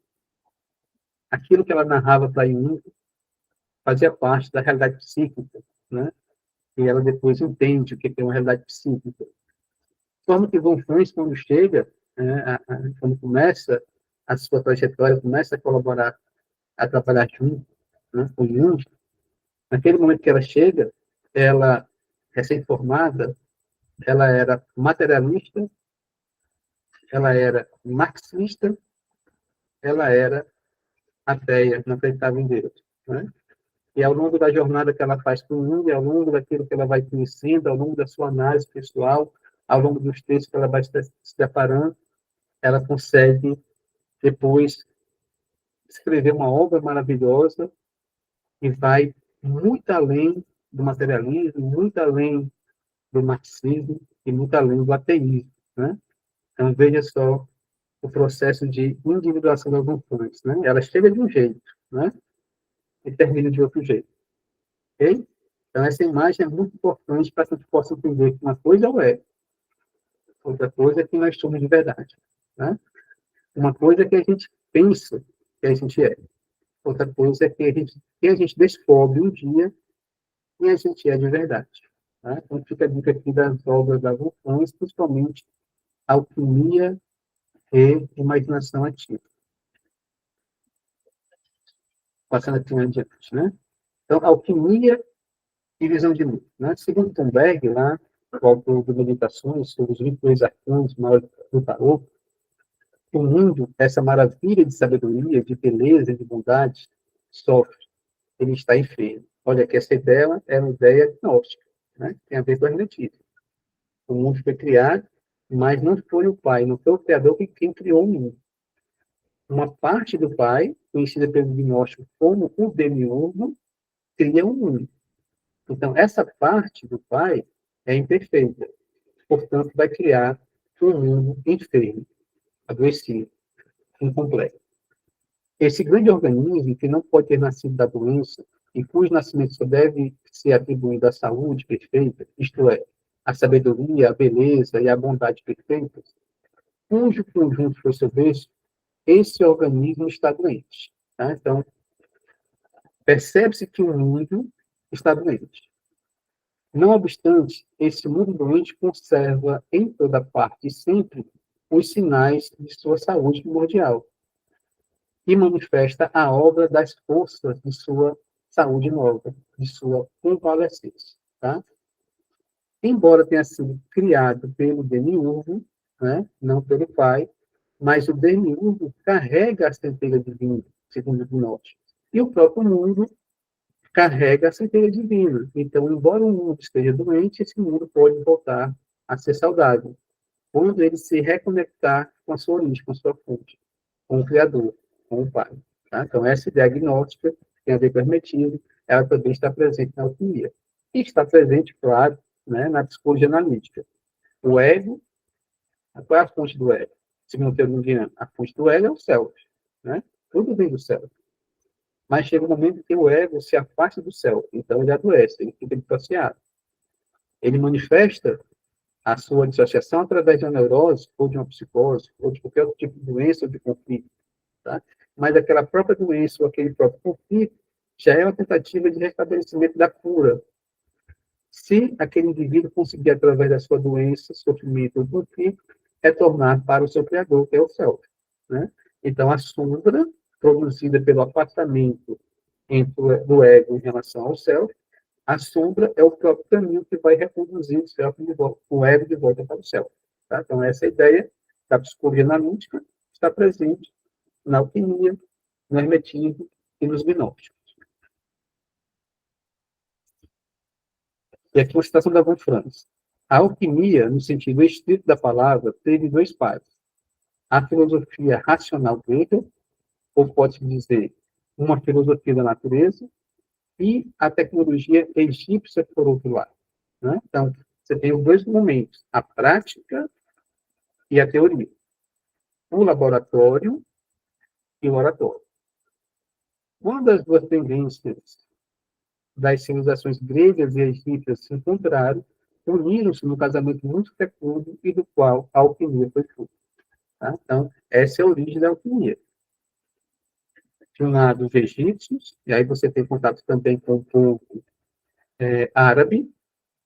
aquilo que ela narrava para o Jung fazia parte da realidade psíquica, né? E ela depois entende o que é uma realidade psíquica. De forma que Von Franz, quando chega, né, quando começa a sua trajetória, começa a colaborar, a trabalhar junto, né, com Jung, naquele momento que ela chega, ela, recém-formada, ela era materialista, ela era marxista, ela era ateia, não acreditava em Deus, né? E ao longo da jornada que ela faz com o mundo, e ao longo daquilo que ela vai conhecendo, ao longo da sua análise pessoal, ao longo dos textos que ela vai se deparando, ela consegue depois escrever uma obra maravilhosa que vai muito além do materialismo, muito além do marxismo e muito além do ateísmo, né? Então, veja só o processo de individuação das funções, né? Ela chega de um jeito, né? E termina de outro jeito, ok? Então, essa imagem é muito importante para que a gente possa entender que uma coisa é, outra coisa é que nós somos de verdade, né? Uma coisa é que a gente pensa que a gente é, outra coisa é que a gente descobre um dia quem a gente é de verdade. Tá? Então, fica a dica aqui das obras da Wolfgang, principalmente Alquimia e Imaginação Ativa. Passando aqui adiante, né? Então, Alquimia e Visão de Luz. Né? Segundo Thunberg, lá, o autor de Meditações sobre os 22 arcanos maiores do tarô, o mundo, essa maravilha de sabedoria, de beleza, de bondade, sofre. Ele está enfermo. Olha, que essa ideia é uma ideia gnóstica, né? Tem a ver com a hermetismo. O mundo foi criado, mas não foi o Pai, não foi o Criador quem criou o mundo. Uma parte do Pai, conhecida pelo gnóstico como o demiurgo, cria o mundo. Então, essa parte do Pai é imperfeita. Portanto, vai criar um mundo enfermo, adoecido, incompleto. Esse grande organismo, que não pode ter nascido da doença, e cujo nascimento só deve ser atribuído à saúde perfeita, isto é, a sabedoria, a beleza e a bondade perfeitas, cujo conjunto foi seu berço, esse organismo está doente. Tá? Então, percebe-se que o mundo está doente. Não obstante, esse mundo doente conserva em toda parte e sempre os sinais de sua saúde primordial e manifesta a obra das forças de sua saúde nova, de sua convalescência. Tá? Embora tenha sido criado pelo demiurgo, né, não pelo pai, mas o demiurgo carrega a centelha divina, segundo o Gnóstico. E o próprio mundo carrega a centelha divina. Então, embora o mundo esteja doente, esse mundo pode voltar a ser saudável, quando ele se reconectar com a sua origem, com a sua fonte, com o Criador, com o Pai. Tá? Então, essa ideia gnóstica tem a ver com o hermetismo, ela também está presente na alquimia. E está presente, claro, né, na psicologia analítica. O ego, qual é a fonte do ego? Segundo o termo indiano, a fonte do ego é o self. Né? Tudo vem do self. Mas chega um momento que o ego se afasta do self, então ele adoece, ele fica dissociado. Ele manifesta a sua dissociação através de uma neurose, ou de uma psicose, ou de qualquer outro tipo de doença ou de conflito. Tá? Mas aquela própria doença ou aquele próprio conflito já é uma tentativa de restabelecimento da cura. Se aquele indivíduo conseguir, através da sua doença, sofrimento ou conflito, retornar para o seu Criador, que é o Self. Né? Então, a sombra produzida pelo afastamento do ego em relação ao Self, a sombra é o próprio caminho que vai reconduzir o self de volta, o ego de volta para o self. Tá? Então, essa ideia da psicologia analítica está presente na alquimia, no hermetismo e nos gnósticos. E aqui uma citação da Von Franz. A alquimia, no sentido estrito da palavra, teve dois pares. A filosofia racional grega, ou pode-se dizer, uma filosofia da natureza, e a tecnologia egípcia, por outro lado. Né? Então, você tem os dois momentos, a prática e a teoria. O laboratório e o oratório. Uma das duas tendências das civilizações gregas e egípcias se encontraram, uniram-se num casamento muito fecundo e do qual a alquimia foi fruto. Tá? Então, essa é a origem da alquimia. De um lado, os egípcios, e aí você tem contato também com o povo árabe,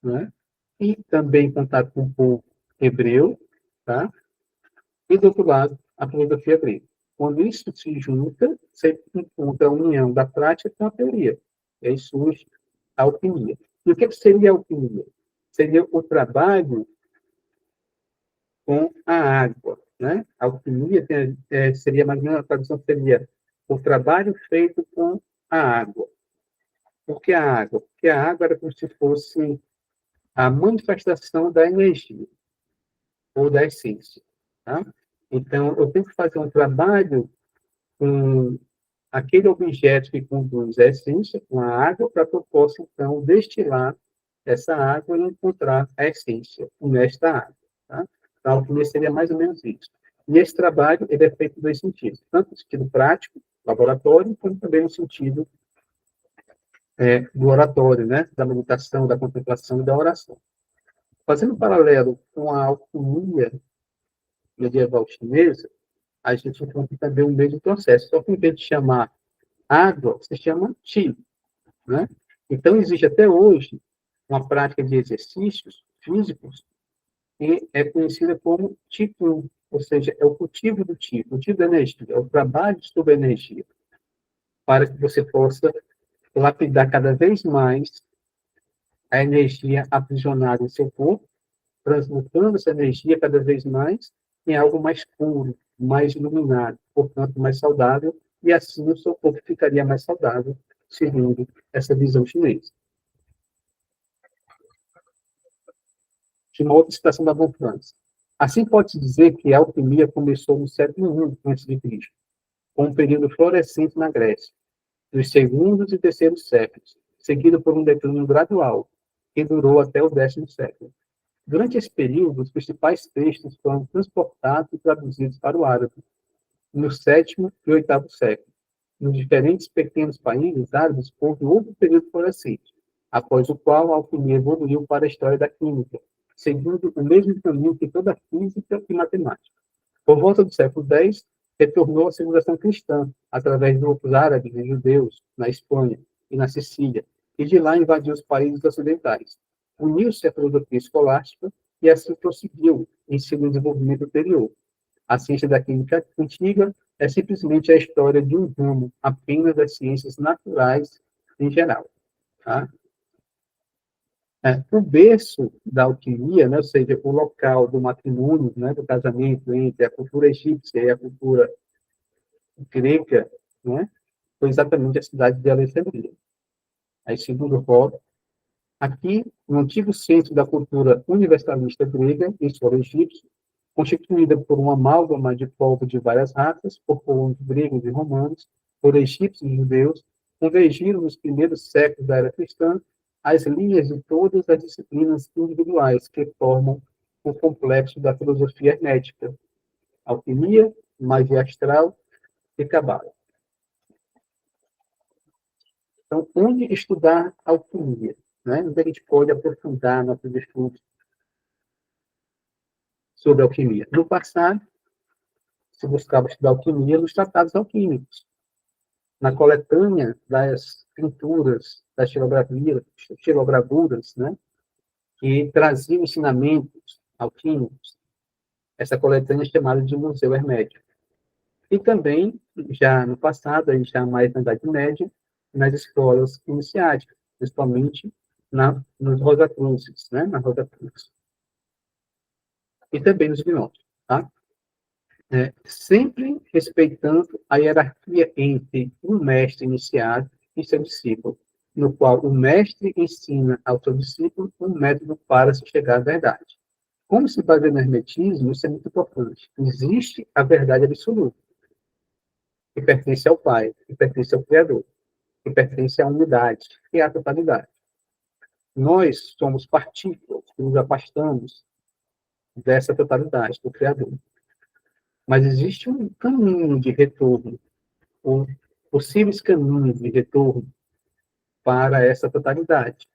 né? E também contato com o povo hebreu, tá? E do outro lado, a filosofia grega. Quando isso se junta, você encontra a união da prática com a teoria. E aí surge a alquimia. E o que seria a alquimia? Seria o trabalho com a água. Né? A alquimia seria, mais ou menos, a tradução seria o trabalho feito com a água. Por que a água? Porque a água era como se fosse a manifestação da energia ou da essência. Tá? Então, eu tenho que fazer um trabalho com aquele objeto que conduz a essência, com a água, para que eu possa, então, destilar essa água e encontrar a essência nesta água. Tá? Então, a alquimia seria mais ou menos isso. E esse trabalho ele é feito em dois sentidos, tanto no sentido prático, laboratório, como também no sentido do oratório, né? Da meditação, da contemplação e da oração. Fazendo um paralelo com a alquimia medieval chinesa, a gente encontra também o mesmo processo, só que em vez de chamar água, se chama qi, né? Então, existe até hoje uma prática de exercícios físicos que é conhecida como qigong, ou seja, é o cultivo do qi, o cultivo da energia, é o trabalho sobre a energia, para que você possa lapidar cada vez mais a energia aprisionada em seu corpo, transmutando essa energia cada vez mais em algo mais puro, mais iluminado, portanto, mais saudável, e assim o seu corpo ficaria mais saudável, segundo essa visão chinesa. De uma outra citação da Von Franz. Assim pode-se dizer que a alquimia começou no século I a.C., com um período florescente na Grécia, nos segundos e terceiros séculos, seguido por um declínio gradual, que durou até o 10º século. Durante esse período, os principais textos foram transportados e traduzidos para o árabe, no 7º e 8º século. Nos diferentes pequenos países árabes, houve outro período florescente, após o qual a alquimia evoluiu para a história da química, seguindo o mesmo caminho que toda a física e matemática. Por volta do século X, retornou à civilização cristã, através de grupos árabes e judeus, na Espanha e na Sicília, e de lá invadiu os países ocidentais. Uniu-se à filosofia escolástica e assim prosseguiu em seu desenvolvimento anterior. A ciência da química antiga é simplesmente a história de um ramo apenas das ciências naturais em geral. Tá? O berço da alquimia, né, ou seja, o local do matrimônio, né, do casamento entre a cultura egípcia e a cultura grega, né, foi exatamente a cidade de Alexandria. Aí, segundo Hobbes, aqui, no antigo centro da cultura universalista grega e solo egípcio, constituída por uma amálgama de povos de várias raças, por colonos gregos e romanos, por egípcios e judeus, convergiram nos primeiros séculos da era cristã as linhas de todas as disciplinas individuais que formam o complexo da filosofia hermética: alquimia, magia astral e cabala. Então, onde estudar alquimia? Né? Onde a gente pode aprofundar nossos estudos sobre alquimia? No passado, se buscava estudar alquimia nos tratados alquímicos, na coletânea das pinturas, das xilogravuras, né, que traziam ensinamentos alquímicos. Essa coletânea é chamada de Museu Hermético. E também, já no passado, aí já mais na Idade Média, nas escolas iniciáticas, principalmente nos Rosacruzes, né, na Rosa Cruz. E também nos gnósticos, tá? Sempre respeitando a hierarquia entre um mestre iniciado e seu discípulo, no qual o mestre ensina ao seu discípulo um método para se chegar à verdade. Como se baseia no hermetismo, isso é muito importante. Existe a verdade absoluta, que pertence ao Pai, que pertence ao Criador, que pertence à unidade e à totalidade. Nós somos partículas que nos afastamos dessa totalidade, do Criador. Mas existe um caminho de retorno, ou possíveis caminhos de retorno para essa totalidade.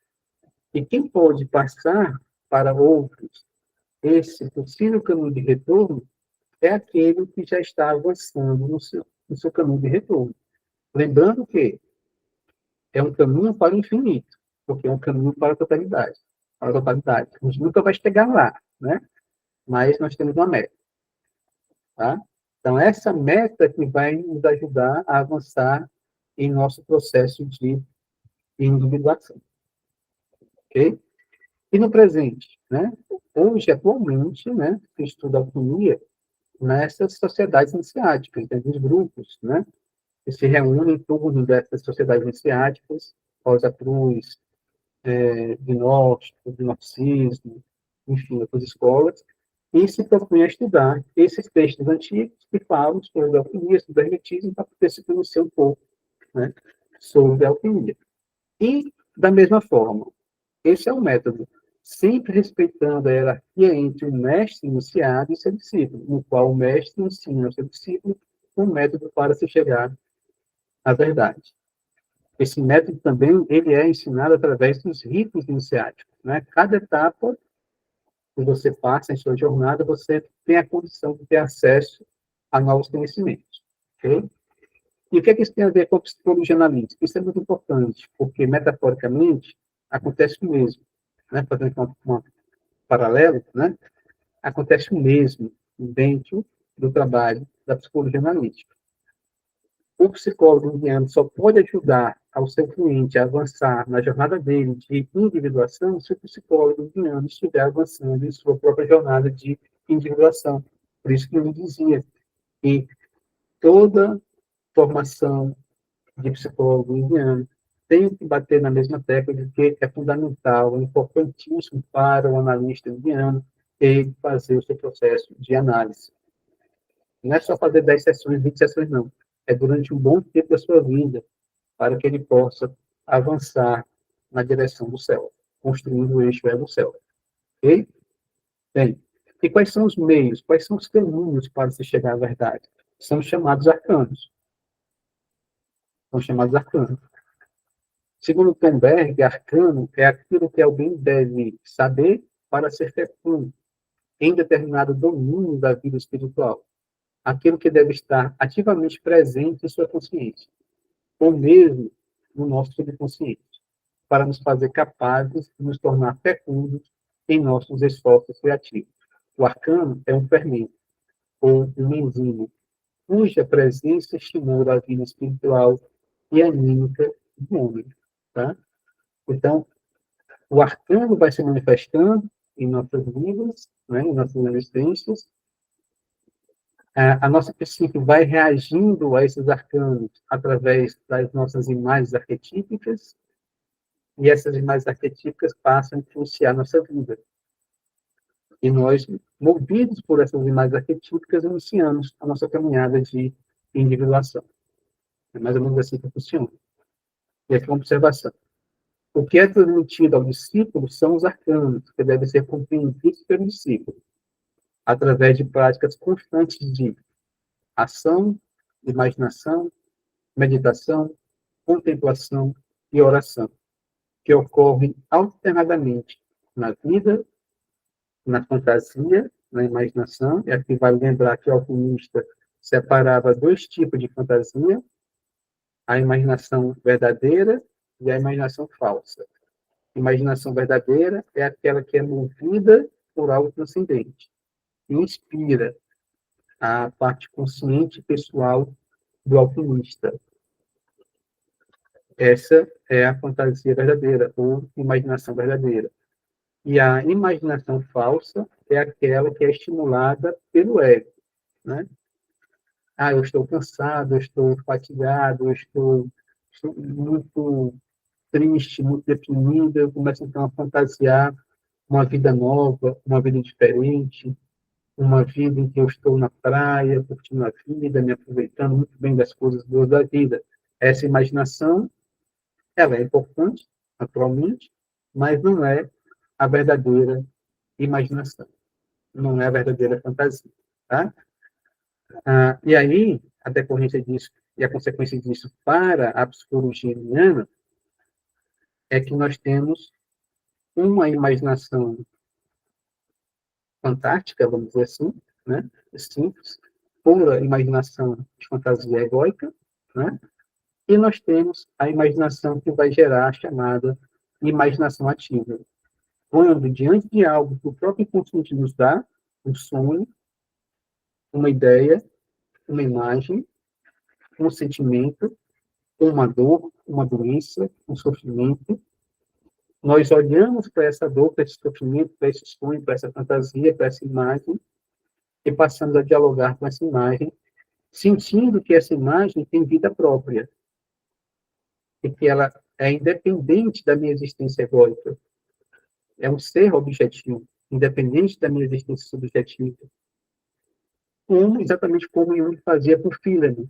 E quem pode passar para outros esse possível caminho de retorno é aquele que já está avançando no seu caminho de retorno. Lembrando que é um caminho para o infinito, porque é um caminho para a totalidade. Para a totalidade. A gente nunca vai chegar lá, né? Mas nós temos uma meta. Tá? Então, essa meta que vai nos ajudar a avançar em nosso processo de individuação. Ok? E no presente, né? Hoje, atualmente, né, se estuda alquimia nessas sociedades iniciáticas, né, dos grupos, né, que se reúnem em torno dessas sociedades iniciáticas, Rosa Cruz, gnóstico, gnosticismo, enfim, outras escolas, e se propõe a estudar esses textos antigos que falam sobre a alquimia, sobre o hermetismo, para poder se conhecer um pouco, né, sobre a alquimia. E, da mesma forma, esse é o método, sempre respeitando a hierarquia entre o mestre iniciado e seu discípulo, no qual o mestre ensina ao seu discípulo um método para se chegar à verdade. Esse método também ele é ensinado através dos ritos iniciáticos. Né? Cada etapa que você passa em sua jornada, você tem a condição de ter acesso a novos conhecimentos. Okay? E o que é que isso tem a ver com a psicologia analítica? Isso é muito importante, porque, metaforicamente, acontece o mesmo. Né? Fazendo um paralelo, né? Acontece o mesmo dentro do trabalho da psicologia analítica. O psicólogo indiano só pode ajudar ao seu cliente a avançar na jornada dele de individuação se o psicólogo indiano estiver avançando em sua própria jornada de individuação. Por isso que ele dizia que toda formação de psicólogo indiano tem que bater na mesma tecla de que é fundamental, é importantíssimo para o analista indiano ele fazer o seu processo de análise. Não é só fazer 10 sessões, 20 sessões, não. É durante um bom tempo da sua vida, para que ele possa avançar na direção do céu, construindo o eixo do céu. Ok? Bem, e quais são os meios, quais são os caminhos para se chegar à verdade? São chamados arcanos. São chamados arcanos. Segundo Thunberg, arcano é aquilo que alguém deve saber para ser fecundo em determinado domínio da vida espiritual. Aquilo que deve estar ativamente presente em sua consciência, ou mesmo no nosso subconsciente, para nos fazer capazes de nos tornar fecundos em nossos esforços criativos. O arcano é um fermento, ou uma enzima, cuja presença estimula a vida espiritual e anímica do homem. Tá? Então, o arcano vai se manifestando em nossas vidas, né, em nossas existências. A nossa psique vai reagindo a esses arcanos através das nossas imagens arquetípicas, e essas imagens arquetípicas passam a influenciar a nossa vida. E nós, movidos por essas imagens arquetípicas, iniciamos a nossa caminhada de individuação. É mais ou menos assim que funciona. E aqui uma observação. O que é transmitido ao discípulo são os arcanos, que devem ser compreendidos pelo discípulo, através de práticas constantes de ação, imaginação, meditação, contemplação e oração, que ocorrem alternadamente na vida, na fantasia, na imaginação. E aqui vale lembrar que o alquimista separava dois tipos de fantasia: a imaginação verdadeira e a imaginação falsa. A imaginação verdadeira é aquela que é movida por algo transcendente, que inspira a parte consciente e pessoal do alquimista. Essa é a fantasia verdadeira, ou imaginação verdadeira. E a imaginação falsa é aquela que é estimulada pelo ego, né? Eu estou cansado, eu estou fatigado, eu estou muito triste, muito deprimido, eu começo então a fantasiar uma vida nova, uma vida diferente, uma vida em que eu estou na praia, curtindo a vida, me aproveitando muito bem das coisas boas da vida. Essa imaginação, ela é importante, naturalmente, mas não é a verdadeira imaginação, não é a verdadeira fantasia, tá? E aí, a decorrência disso e a consequência disso para a psicologia junguiana é que nós temos uma imaginação fantástica, vamos dizer assim, né? Simples, pura imaginação de fantasia egóica, né? E nós temos a imaginação que vai gerar a chamada imaginação ativa. Quando, diante de algo que o próprio inconsciente nos dá, um sonho, uma ideia, uma imagem, um sentimento, uma dor, uma doença, um sofrimento, nós olhamos para essa dor, para esse sofrimento, para esse sonho, para essa fantasia, para essa imagem, e passamos a dialogar com essa imagem, sentindo que essa imagem tem vida própria, e que ela é independente da minha existência egóica. É um ser objetivo, independente da minha existência subjetiva. Exatamente como Jung fazia com Philem.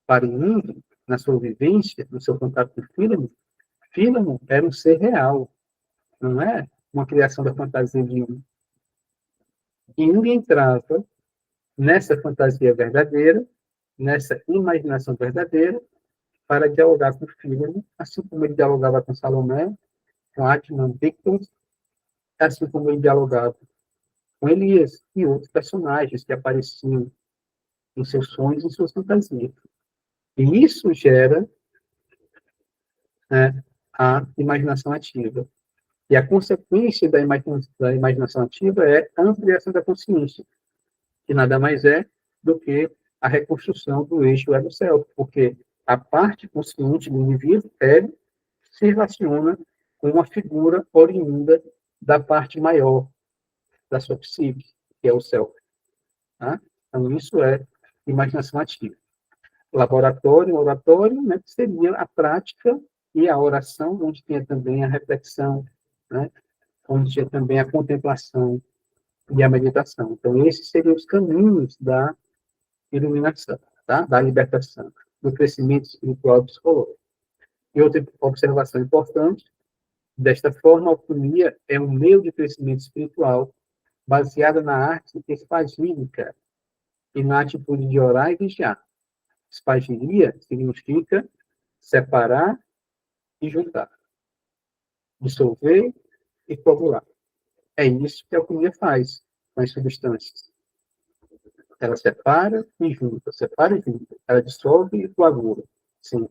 Para Jung, na sua vivência, no seu contato com Philem era um ser real, não é uma criação da fantasia de Jung. E Jung entrava nessa fantasia verdadeira, nessa imaginação verdadeira, para dialogar com Philem, assim como ele dialogava com Salomé, com Atman Victor, assim como ele dialogava com Elias e outros personagens que apareciam em seus sonhos e em suas fantasias. E isso gera, né, a imaginação ativa. E a consequência da imaginação ativa é a ampliação da consciência, que nada mais é do que a reconstrução do eixo ego-self, porque a parte consciente do indivíduo, ego, se relaciona com uma figura oriunda da parte maior da sua psique, que é o self. Tá? Então, isso é imaginação ativa. Laboratório, oratório, né, que seria a prática e a oração, onde tinha também a reflexão, né, onde tinha também a contemplação e a meditação. Então, esses seriam os caminhos da iluminação, tá? Da libertação, do crescimento espiritual e psicológico. E outra observação importante, desta forma, a alquimia é um meio de crescimento espiritual baseada na arte espagírica e na atitude de orar e vigiar. Espagiria significa separar e juntar, dissolver e coagular. É isso que a alquimia faz com as substâncias. Ela separa e junta, separa e junta. Ela dissolve e coagula. Sim.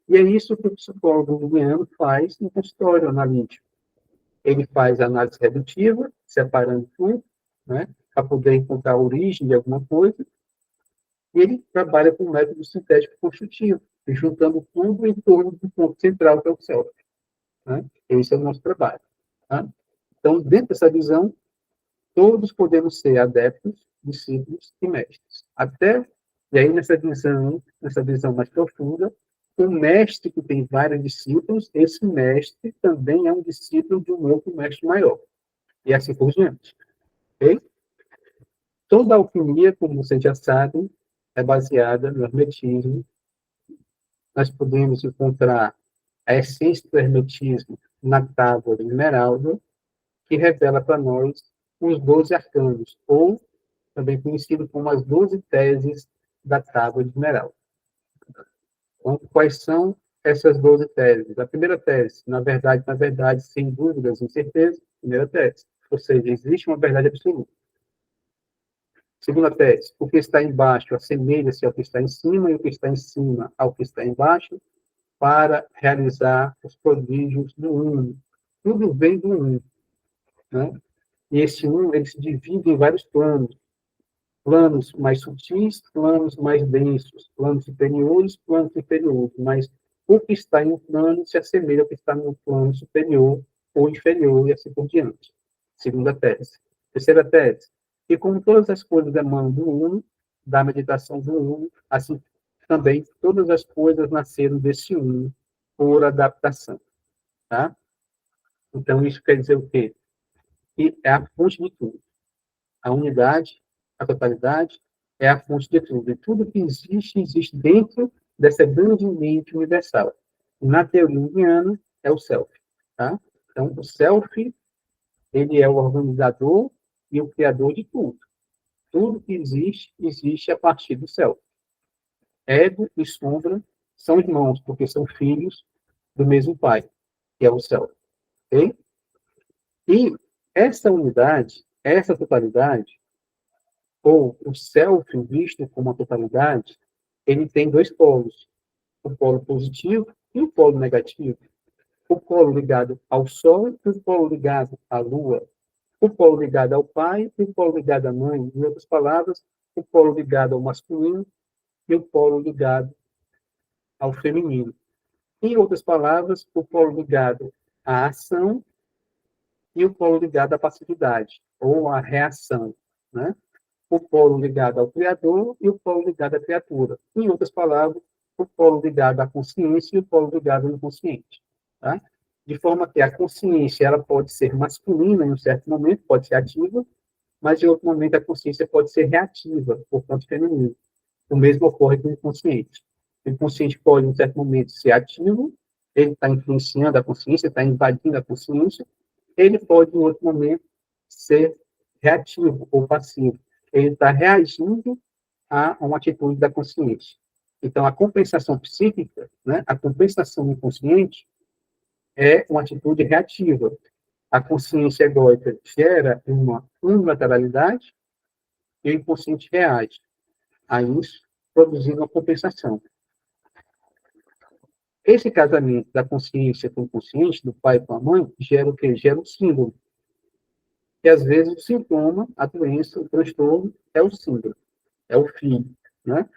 E é isso que o psicólogo junguiano faz no consultório analítico. Ele faz a análise redutiva, separando tudo, né? para poder encontrar a origem de alguma coisa, e ele trabalha com um método sintético construtivo, juntando tudo em torno do ponto central, que é o self. Né? Esse é o nosso trabalho. Tá? Então, dentro dessa visão, todos podemos ser adeptos, discípulos e mestres. E aí nessa visão mais profunda, o mestre que tem vários discípulos, esse mestre também é um discípulo de um outro mestre maior. E assim por diante. Okay? Toda alquimia, como vocês já sabem, é baseada no hermetismo. Nós podemos encontrar a essência do hermetismo na tábua de esmeralda, que revela para nós os 12 arcanos, ou também conhecido como as 12 teses da tábua de esmeralda. Então, quais são essas 12 teses? A primeira tese, na verdade, sem dúvidas, sem certeza, primeira tese. Ou seja, existe uma verdade absoluta. Segunda tese, o que está embaixo assemelha-se ao que está em cima, e o que está em cima ao que está embaixo, para realizar os prodígios do Uno. Tudo vem do Uno. Né? E esse Uno, ele se divide em vários planos. Planos mais sutis, planos mais densos, planos superiores, planos inferiores. Mas o que está em um plano se assemelha ao que está no plano superior ou inferior, e assim por diante. Segunda tese. Terceira tese. E como todas as coisas emanam do Uno, da meditação do Uno, assim também todas as coisas nasceram desse Uno por adaptação. Tá? Então, isso quer dizer o quê? Que é a fonte de tudo. A unidade, a totalidade, é a fonte de tudo. E tudo que existe, existe dentro dessa grande mente universal. Na teoria junguiana, é o self. Tá? Então, o self, ele é o organizador e o criador de tudo. Tudo que existe, existe a partir do self. Ego e sombra são irmãos, porque são filhos do mesmo pai, que é o self. Okay? E essa unidade, essa totalidade, ou o self visto como a totalidade, ele tem dois polos, o polo positivo e o polo negativo. O polo ligado ao Sol e o polo ligado à Lua. O polo ligado ao pai e o polo ligado à mãe. Em outras palavras, o polo ligado ao masculino e o polo ligado ao feminino. Em outras palavras, o polo ligado à ação e o polo ligado à passividade, ou à reação, né? O polo ligado ao Criador e o polo ligado à criatura. Em outras palavras, o polo ligado à consciência e o polo ligado ao inconsciente. Tá? De forma que a consciência ela pode ser masculina em um certo momento, pode ser ativa, mas em outro momento a consciência pode ser reativa, portanto feminina. O mesmo ocorre com o inconsciente. O inconsciente pode, em um certo momento, ser ativo, ele está influenciando a consciência, está invadindo a consciência, ele pode, em outro momento, ser reativo ou passivo. Ele está reagindo a uma atitude da consciência. Então, a compensação psíquica, né, a compensação inconsciente, é uma atitude reativa. A consciência egóica gera uma unilateralidade e o inconsciente reage a isso, produzindo uma compensação. Esse casamento da consciência com o consciente, do pai com a mãe, gera o quê? Gera um símbolo. E, às vezes, o sintoma, a doença, o transtorno, é o símbolo, é o filho. Né?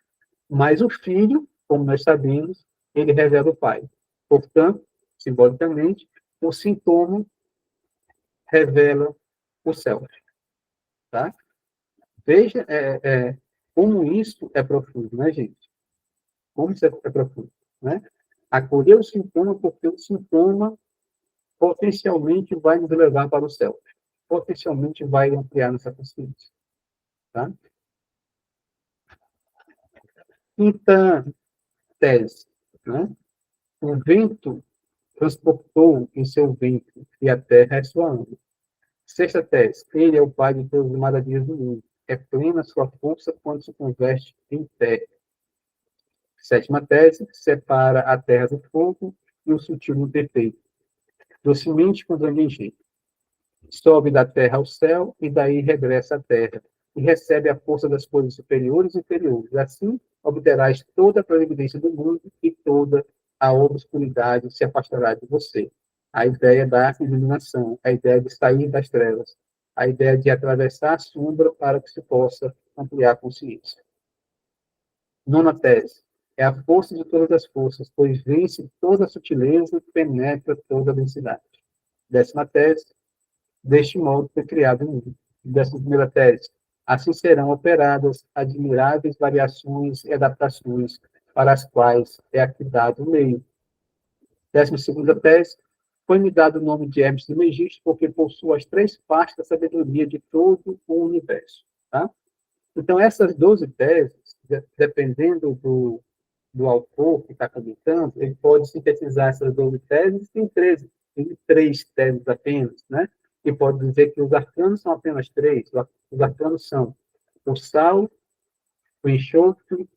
Mas o filho, como nós sabemos, ele revela o pai. Portanto, simbolicamente, o sintoma revela o self. Tá? Veja como isso é profundo, né, gente? Como isso é profundo. Né? Acolher o sintoma, porque o sintoma potencialmente vai nos levar para o self. Potencialmente vai ampliar nossa consciência. Tá? Quinta tese. Né? O vento transportou em seu ventre e a terra é sua alma. Sexta tese. Ele é o pai de todas as maravilhas do mundo. É plena sua força quando se converte em terra. Sétima tese. Separa a terra do fogo e o sutil do perfeito. Docemente quando ninguém jeito. Sobe da terra ao céu e daí regressa à terra. E recebe a força das coisas superiores e inferiores. Assim, obterás toda a previdência do mundo e toda a obscuridade se afastará de você. A ideia da iluminação, a ideia de sair das trevas, a ideia de atravessar a sombra para que se possa ampliar a consciência. Nona tese, é a força de todas as forças, pois vence toda a sutileza e penetra toda a densidade. 10ª tese, deste modo foi criado o mundo. 11ª tese, assim serão operadas admiráveis variações e adaptações para as quais é aqui dado o meio. 12ª tese, foi-me dado o nome de Hermes Trismegisto porque possui as 3 partes da sabedoria de todo o universo. Tá? Então, essas 12 teses, dependendo do autor que está comentando, ele pode sintetizar essas 12 teses em 3 teses apenas, né? E pode dizer que os arcanos são apenas 3. Os arcanos são o sal, o enxofre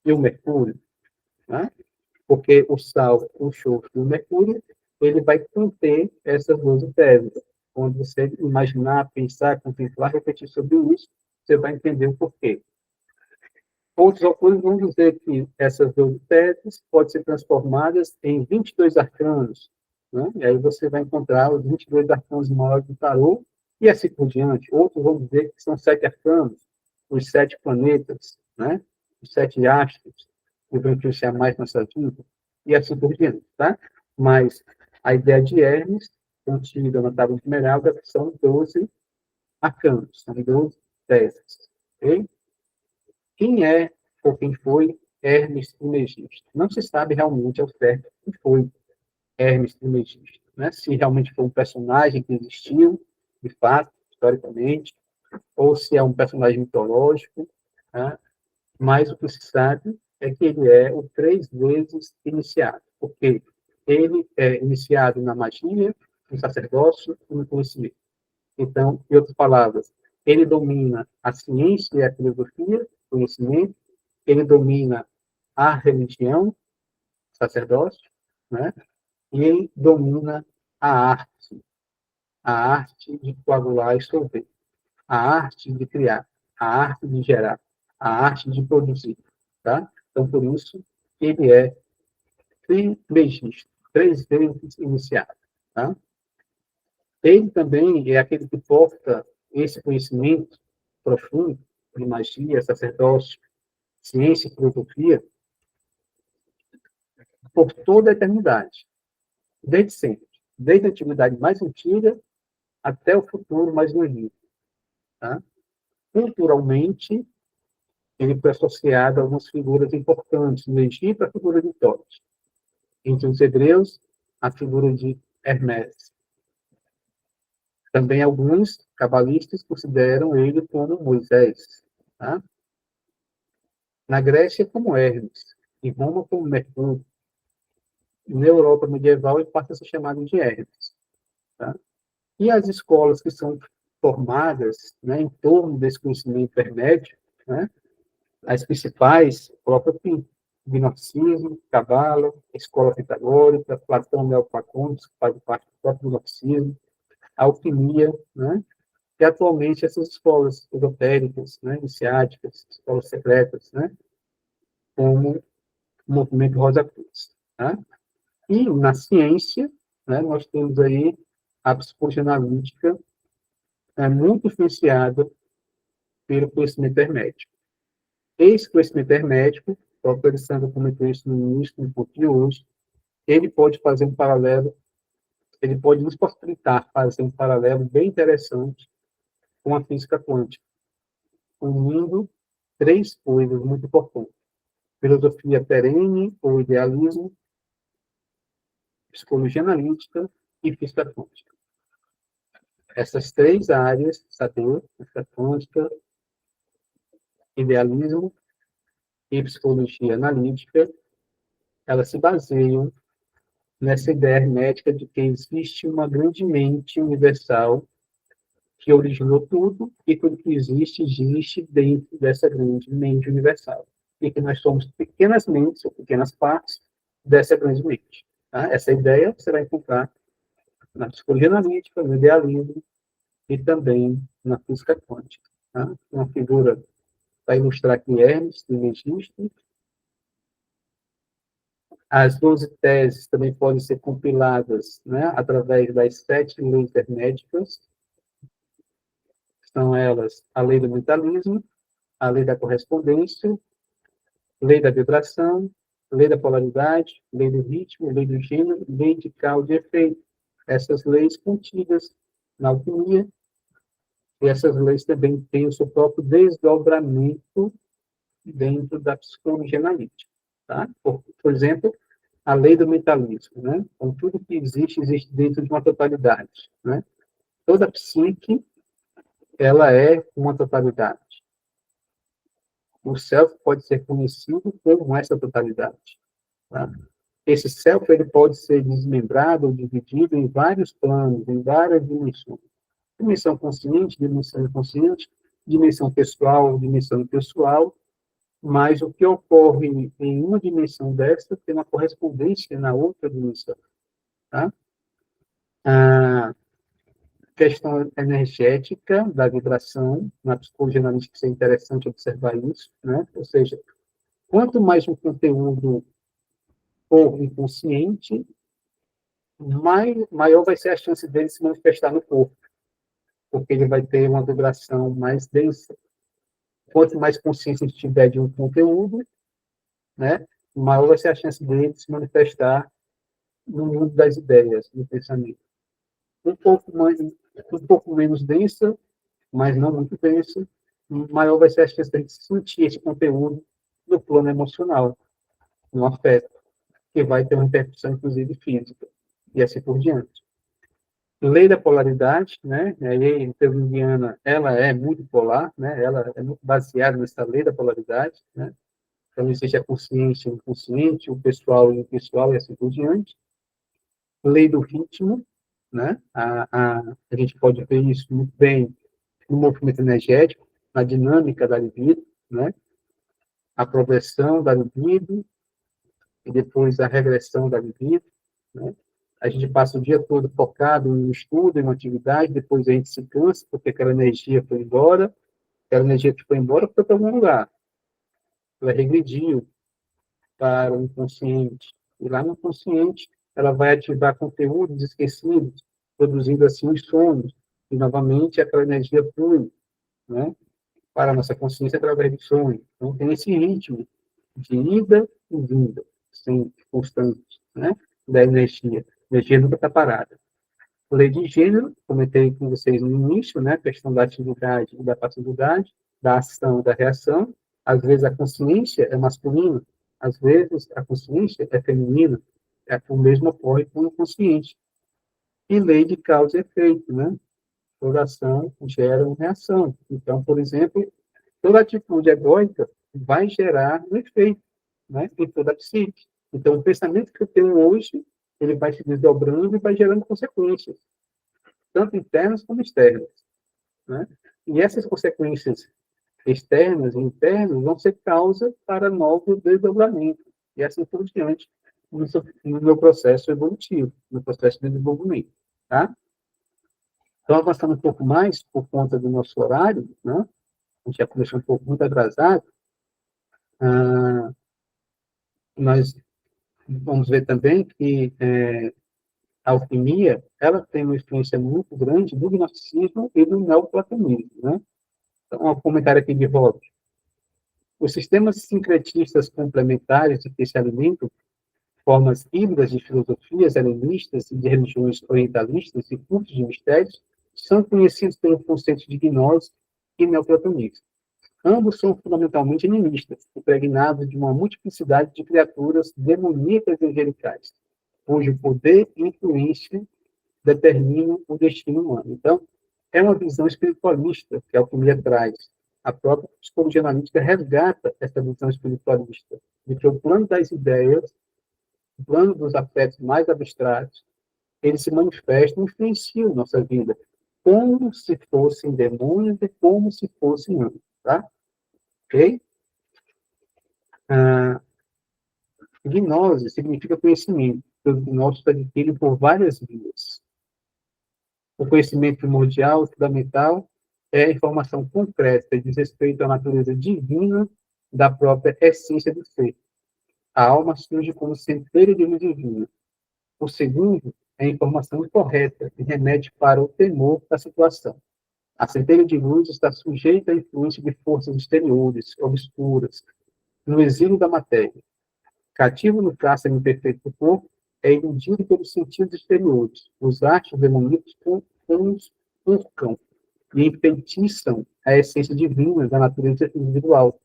e o mercúrio, né? Porque o sal, o enxofre e o mercúrio, ele vai conter essas 12 teses. Quando você imaginar, pensar, contemplar, refletir sobre isso, você vai entender o porquê. Outros autores vão dizer que essas 12 teses podem ser transformadas em 22 arcanos, né? E aí você vai encontrar os 22 arcanos maiores do tarô, e assim por diante. Outros vão dizer que são 7 arcanos, os 7 planetas, né? Os 7 astros, que vão influenciar mais nossa vida, e assim por diante, tá? Mas a ideia de Hermes, contida na Tábua de Esmeralda, são 12 arcanos, são 12 teses, ok? Quem é ou quem foi Hermes Trismegisto? Não se sabe realmente ao certo quem foi Hermes Trismegisto, né? Se realmente foi um personagem que existiu, de fato, historicamente, ou se é um personagem mitológico, né? Mas o que se sabe é que ele é o 3 vezes iniciado, porque ele é iniciado na magia, no sacerdócio e no conhecimento. Então, em outras palavras, ele domina a ciência e a filosofia, conhecimento, ele domina a religião, sacerdócio, né? E ele domina a arte de coagular e solver, a arte de criar, a arte de gerar, a arte de produzir, tá? Então, por isso, ele é trismegisto, 3 vezes iniciado, tá? Ele também é aquele que porta esse conhecimento profundo de magia, sacerdócio, ciência e filosofia por toda a eternidade, desde sempre, desde a antiguidade mais antiga até o futuro mais longínquo. Tá? Culturalmente, ele foi associado a algumas figuras importantes. No Egito, a figura de Thoth. Entre os hebreus, a figura de Hermes. Também alguns cabalistas consideram ele como Moisés. Tá? Na Grécia, como Hermes. Em Roma, como Mercúrio. Na Europa medieval, ele passa a ser chamado de Hermes. Tá? E as escolas que são formadas, né, em torno desse conhecimento hermético, né, as principais, o próprio gnosticismo, Cabala, escola pitagórica, Platão, Neoplatônicos, que faz parte do próprio gnosticismo, a alquimia, né, e atualmente essas escolas esotéricas, né, iniciáticas, escolas secretas, né, como o movimento Rosa Cruz. Tá? E na ciência, né, nós temos aí a psicologia analítica, muito influenciada pelo conhecimento hermético. Esse conhecimento hermético, o próprio Alessandro comentou isso no início, no ponto de hoje, ele pode fazer um paralelo, ele pode nos possibilitar fazer um paralelo bem interessante com a física quântica, unindo 3 coisas muito importantes: filosofia perene ou idealismo, psicologia analítica e física quântica. Essas 3 áreas, saber, física quântica, idealismo e psicologia analítica, elas se baseiam nessa ideia hermética de que existe uma grande mente universal que originou tudo e tudo que existe dentro dessa grande mente universal. E que nós somos pequenas mentes ou pequenas partes dessa grande mente. Tá? Essa ideia você vai encontrar na psicologia analítica, no idealismo e também na física quântica. Tá? Uma figura para ilustrar aqui Hermes Trismegisto. As 12 teses também podem ser compiladas, né, através das 7 leis herméticas, São elas a lei do mentalismo, a lei da correspondência, lei da vibração, lei da polaridade, lei do ritmo, lei do gênero, lei de causa e efeito. Essas leis contidas na alquimia, e essas leis também têm o seu próprio desdobramento dentro da psicologia analítica. Tá? Por exemplo, a lei do mentalismo. Né? Então, tudo que existe, existe dentro de uma totalidade. Né? Toda psique, ela é uma totalidade. O self pode ser conhecido como essa totalidade. Tá? Esse self ele pode ser desmembrado ou dividido em vários planos, em várias dimensões. Dimensão consciente, dimensão inconsciente, dimensão pessoal, dimensão impessoal, mas o que ocorre em uma dimensão dessa tem uma correspondência na outra dimensão. Tá? A questão energética da vibração, na psicologia analítica é interessante observar isso, né? Ou seja, quanto mais um conteúdo for inconsciente, maior vai ser a chance dele se manifestar no corpo, porque ele vai ter uma vibração mais densa. Quanto mais consciência a gente tiver de um conteúdo, né, maior vai ser a chance dele se manifestar no mundo das ideias, no pensamento. Um pouco menos densa, mas não muito densa, maior vai ser a chance de a gente sentir esse conteúdo no plano emocional, no afeto, que vai ter uma repercussão, inclusive, física, e assim por diante. Lei da polaridade, né? A lei freudiana, ela é muito polar, né? Ela é muito baseada nessa lei da polaridade, né? Então, existe a consciência e o inconsciente, o pessoal e o impessoal, e assim por diante. Lei do ritmo, né? A gente pode ver isso muito bem no movimento energético, na dinâmica da libido, né? A progressão da libido e depois a regressão da libido, né? A gente passa o dia todo focado no estudo, em uma atividade, depois a gente se cansa, porque aquela energia foi embora, aquela energia que foi embora foi para algum lugar. Ela regrediu para o inconsciente. E lá no inconsciente, ela vai ativar conteúdos esquecidos, produzindo assim os sonhos. E, novamente, aquela energia flui, né, para a nossa consciência através do sonho. Então, tem esse ritmo de ida e vinda, sempre constante, né, da energia. A energia nunca está parada. Lei de gênero, comentei com vocês no início, né, a questão da atividade e da passividade, da ação e da reação. Às vezes a consciência é masculina, às vezes a consciência é feminina. O mesmo ocorre com o inconsciente. E lei de causa e efeito, né? Toda ação gera uma reação. Então, por exemplo, toda atitude egóica vai gerar um efeito, né, em toda a psique. Então, o pensamento que eu tenho hoje, ele vai se desdobrando e vai gerando consequências, tanto internas como externas, né? E essas consequências externas e internas vão ser causa para novo desdobramento, e assim por diante, no meu processo evolutivo, no processo de desenvolvimento, tá? Então, avançando um pouco mais, por conta do nosso horário, né? A gente já começou um pouco muito atrasado, nós vamos ver também que a alquimia, ela tem uma influência muito grande do gnosticismo e do neoplatonismo, né? Então, um comentário aqui de Rob. Os sistemas sincretistas complementares de que se alimentam, formas híbridas de filosofias helenistas e de religiões orientalistas e cultos de mistérios, são conhecidos pelo conceito de gnose e neoplatonismo. Ambos são fundamentalmente animistas, impregnados de uma multiplicidade de criaturas demoníacas e angelicais, cujo poder e influência determinam o destino humano. Então, é uma visão espiritualista que a alquimia traz. A própria psicologia analítica resgata essa visão espiritualista, de que o plano das ideias, o plano dos afetos mais abstratos, eles se manifestam e influenciam nossa vida, como se fossem demônios e como se fossem anjos, tá? Ok? Gnose significa conhecimento. Os gnósticos adquirem por várias vias. O conhecimento primordial, fundamental, é a informação concreta que diz respeito à natureza divina da própria essência do ser. A alma surge como centelha de luz divina. O segundo é a informação correta, que remete para o temor da situação. A centelha de luz está sujeita à influência de forças exteriores, obscuras, no exílio da matéria. Cativo no traço imperfeito do corpo, é iludido pelos sentidos exteriores, os astros demoníacos convocam e enfeitiçam a essência divina da natureza individual,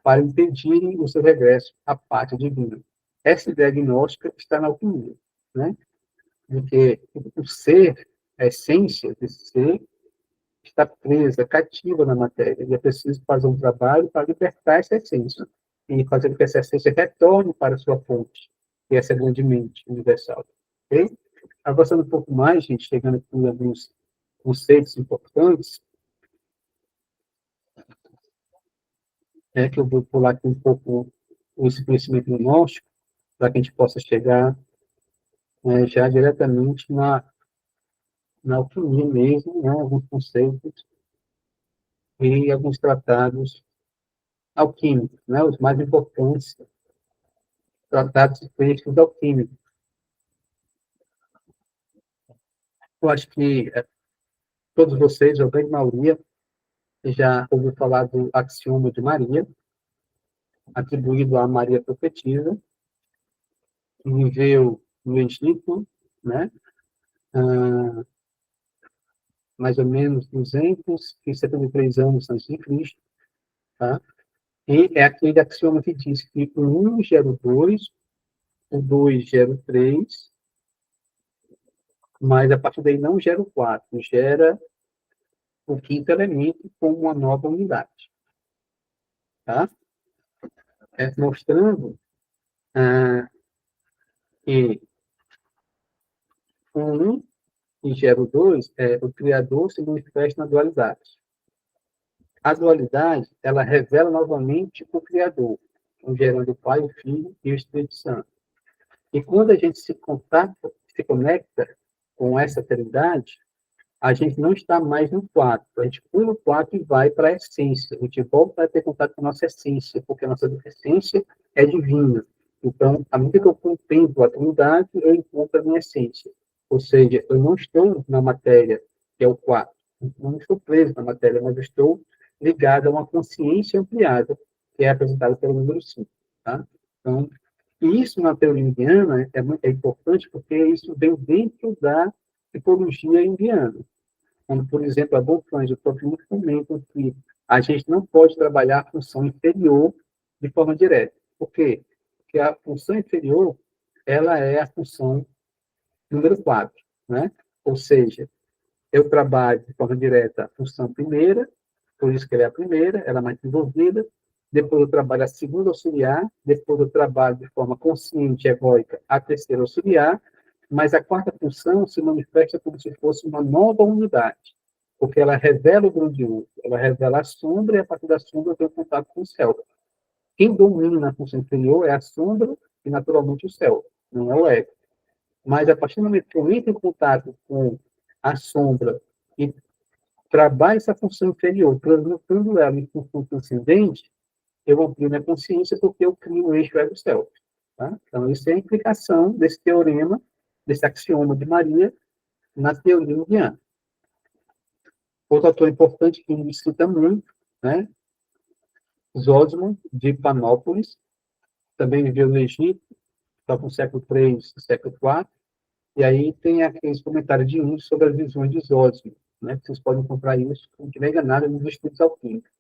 para impedirem o seu regresso à pátria divina. Essa ideia gnóstica está na alquimia, né? De que o ser, a essência desse ser, está presa, cativa na matéria, e é preciso fazer um trabalho para libertar essa essência, e fazer com que essa essência retorne para a sua fonte, que é essa grande mente universal. Ok? Avançando um pouco mais, gente, chegando aqui em alguns conceitos importantes, que eu vou pular aqui um pouco esse conhecimento gnóstico, para que a gente possa chegar já diretamente na alquimia mesmo, né, alguns conceitos e alguns tratados alquímicos, né, os mais importantes tratados e textos alquímicos. Eu acho que todos vocês, ou a grande maioria, já ouviu falar do axioma de Maria, atribuído a Maria Profetisa, que viveu no Egito, né, mais ou menos 273 anos antes de Cristo, tá? E é aquele axioma que diz que o 1 gera o 2, o 2 gera o 3, mas a partir daí não gera o 4, gera o quinto elemento como uma nova unidade. Tá? Mostrando que o 1 que gera o 2, o Criador se manifesta na dualidade. A dualidade, ela revela novamente o Criador, gerando o Pai, o Filho e o Espírito Santo. E quando a gente se conecta com essa trindade, a gente não está mais no 4. A gente pula o 4 e vai para a essência. A gente volta a ter contato com a nossa essência, porque a nossa essência é divina. Então, à medida que eu contemplo a trindade, eu encontro a minha essência. Ou seja, eu não estou na matéria, que é o 4. Eu não estou preso na matéria, mas eu estou ligado a uma consciência ampliada, que é apresentada pelo número 5. Tá? Então, e isso na teoria indiana é importante porque isso vem dentro da psicologia indiana. Como, por exemplo, a Wolfgang e o próprio comentam que a gente não pode trabalhar a função inferior de forma direta. Por quê? Porque a função inferior, ela é a função número 4, né? Ou seja, eu trabalho de forma direta a função primeira, por isso que ela é a primeira, ela é mais desenvolvida. Depois eu trabalho a segunda auxiliar, depois eu trabalho de forma consciente e egóica a terceira auxiliar, mas a quarta função se manifesta como se fosse uma nova unidade, porque ela revela o grandioso, ela revela a sombra, e a partir da sombra eu tenho contato com o céu. Quem domina na função inferior é a sombra e, naturalmente, o céu, não é o ego. Mas, a partir do momento que eu entro em contato com a sombra e trabalho essa função inferior, transmutando ela em função transcendente, eu amplio minha consciência porque eu crio o eixo ego-self. Tá? Então, isso é a implicação desse teorema, desse axioma de Maria, na teoria indiana. Outro autor importante que me cita muito, né? Zósimo, de Panópolis, também viveu no Egito, estava no século III, século IV, e aí tem aqueles comentários de Jung sobre as visões de Zósimo, né? Vocês podem encontrar isso, não tiver enganado, nos estudos alquímicos.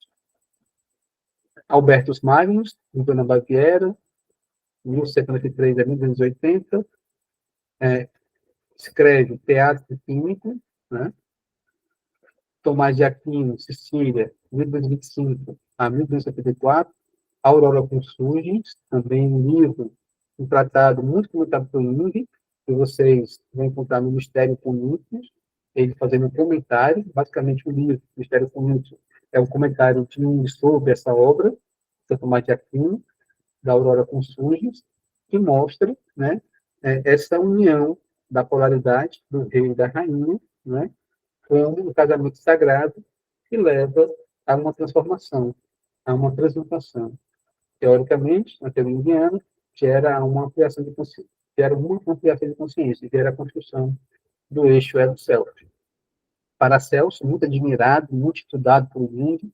Albertus Magnus, viveu na Baviera, 1793 a 1280, escreve Teatro Químico, né? Tomás de Aquino, Sicília, 1225 a 1274, Aurora com Surgens, também um livro, um tratado muito comentado por Jung, que vocês vão encontrar no Mistério com Núcleos, ele fazendo um comentário, basicamente o livro, Mistério com Núcleos, é um comentário de Jung sobre essa obra, de Tomás de Aquino, da Aurora com Surgens, que mostra, né, essa união da polaridade do rei e da rainha, né, como um casamento sagrado que leva a uma transformação, a uma transmutação. Teoricamente, na teoria indiana, gera uma ampliação de consciência, gera a construção do eixo ego-self. Paracelso, muito admirado, muito estudado pelo mundo,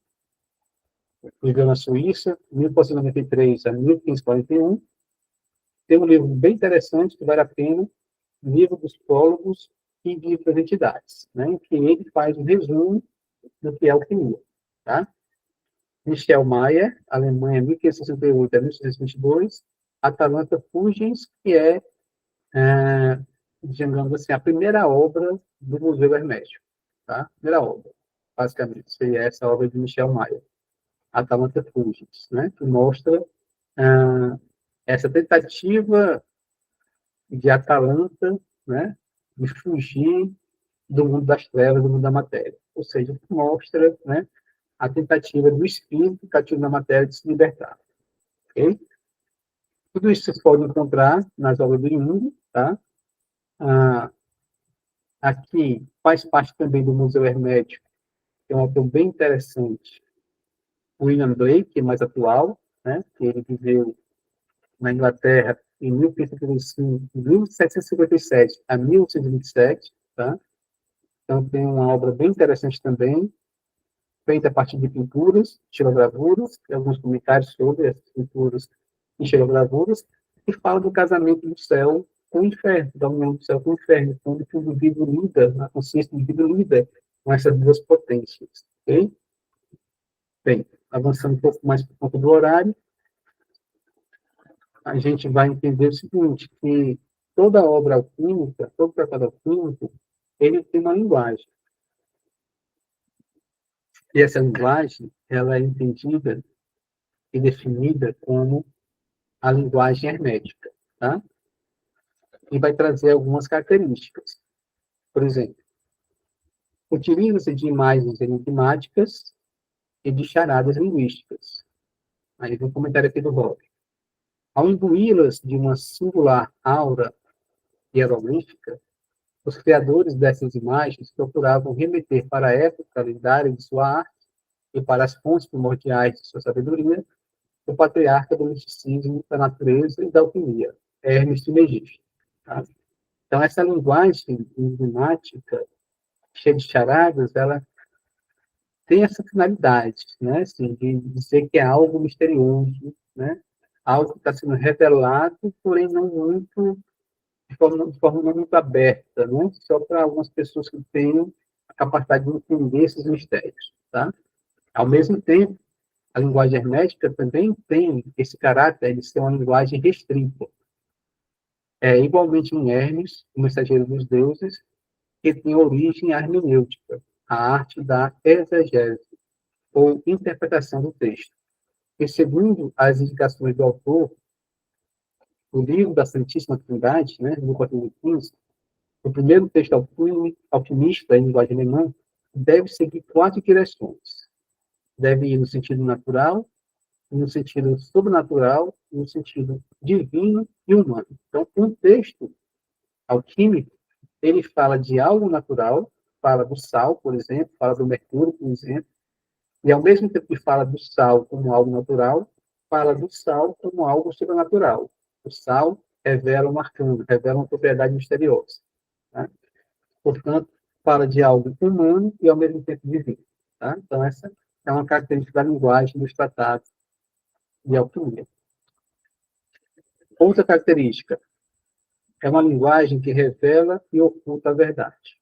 viveu na Suíça, 1493 a 1541. Tem um livro bem interessante, que vale a pena, Livro dos Prólogos e Livro das Entidades, né, em que ele faz um resumo do que é alquimia. Tá? Michel Mayer, Alemanha, 1568 a 1622, Atalanta Fugens, que é, digamos assim, a primeira obra do Museu Hermético. Tá? Primeira obra, basicamente, seria essa obra de Michel Mayer, Atalanta Fugens, né, que mostra essa tentativa de Atalanta, né, de fugir do mundo das trevas, do mundo da matéria. Ou seja, mostra, né, a tentativa do espírito cativo na matéria de se libertar. Okay? Tudo isso vocês podem encontrar nas obras do Jung. Tá? Aqui faz parte também do Museu Hermético, que é um autor bem interessante, William Blake, que é mais atual, né, que ele viveu na Inglaterra em 1757 a 1827, tá? Então tem uma obra bem interessante também, feita a partir de pinturas, xilogravuras, e alguns comentários sobre essas pinturas e xilogravuras, e fala do casamento do céu com o inferno, da união do céu com o inferno, onde o indivíduo lida, a consciência do indivíduo lida com essas duas potências. Ok? Bem, avançando um pouco mais por conta do horário, a gente vai entender o seguinte, que toda obra alquímica, todo tratado alquímico, ele tem uma linguagem. E essa linguagem, ela é entendida e definida como a linguagem hermética, tá? E vai trazer algumas características. Por exemplo, utiliza-se de imagens enigmáticas e de charadas linguísticas. Aí vem um comentário aqui do Rob. Ao imbuí-las de uma singular aura hieroglífica, os criadores dessas imagens procuravam remeter para a época lendária de sua arte e para as fontes primordiais de sua sabedoria o patriarca do misticismo, da natureza e da alquimia, Hermes Trismegisto. Tá? Então, essa linguagem enigmática, cheia de charadas, ela tem essa finalidade, né, assim, de dizer que é algo misterioso, né, algo que está sendo revelado, porém não muito, de forma não muito aberta, né, só para algumas pessoas que tenham a capacidade de entender esses mistérios. Tá? Ao mesmo tempo, a linguagem hermética também tem esse caráter de ser uma linguagem restrita. É igualmente em Hermes, o mensageiro dos deuses, que tem origem hermenêutica, a arte da exegese, ou interpretação do texto. E segundo as indicações do autor, o livro da Santíssima Trindade, né, no capítulo 15, o primeiro texto alquimista em linguagem alemã deve seguir 4 direções. Deve ir no sentido natural, no sentido sobrenatural, no sentido divino e humano. Então, um texto alquímico, ele fala de algo natural, fala do sal, por exemplo, fala do mercúrio, por exemplo, e ao mesmo tempo que fala do sal como algo natural, fala do sal como algo sobrenatural. O sal revela um arcano, revela uma propriedade misteriosa. Tá? Portanto, fala de algo humano e ao mesmo tempo divino. Tá? Então, essa é uma característica da linguagem dos tratados de alquimia. Outra característica é uma linguagem que revela e oculta a verdade.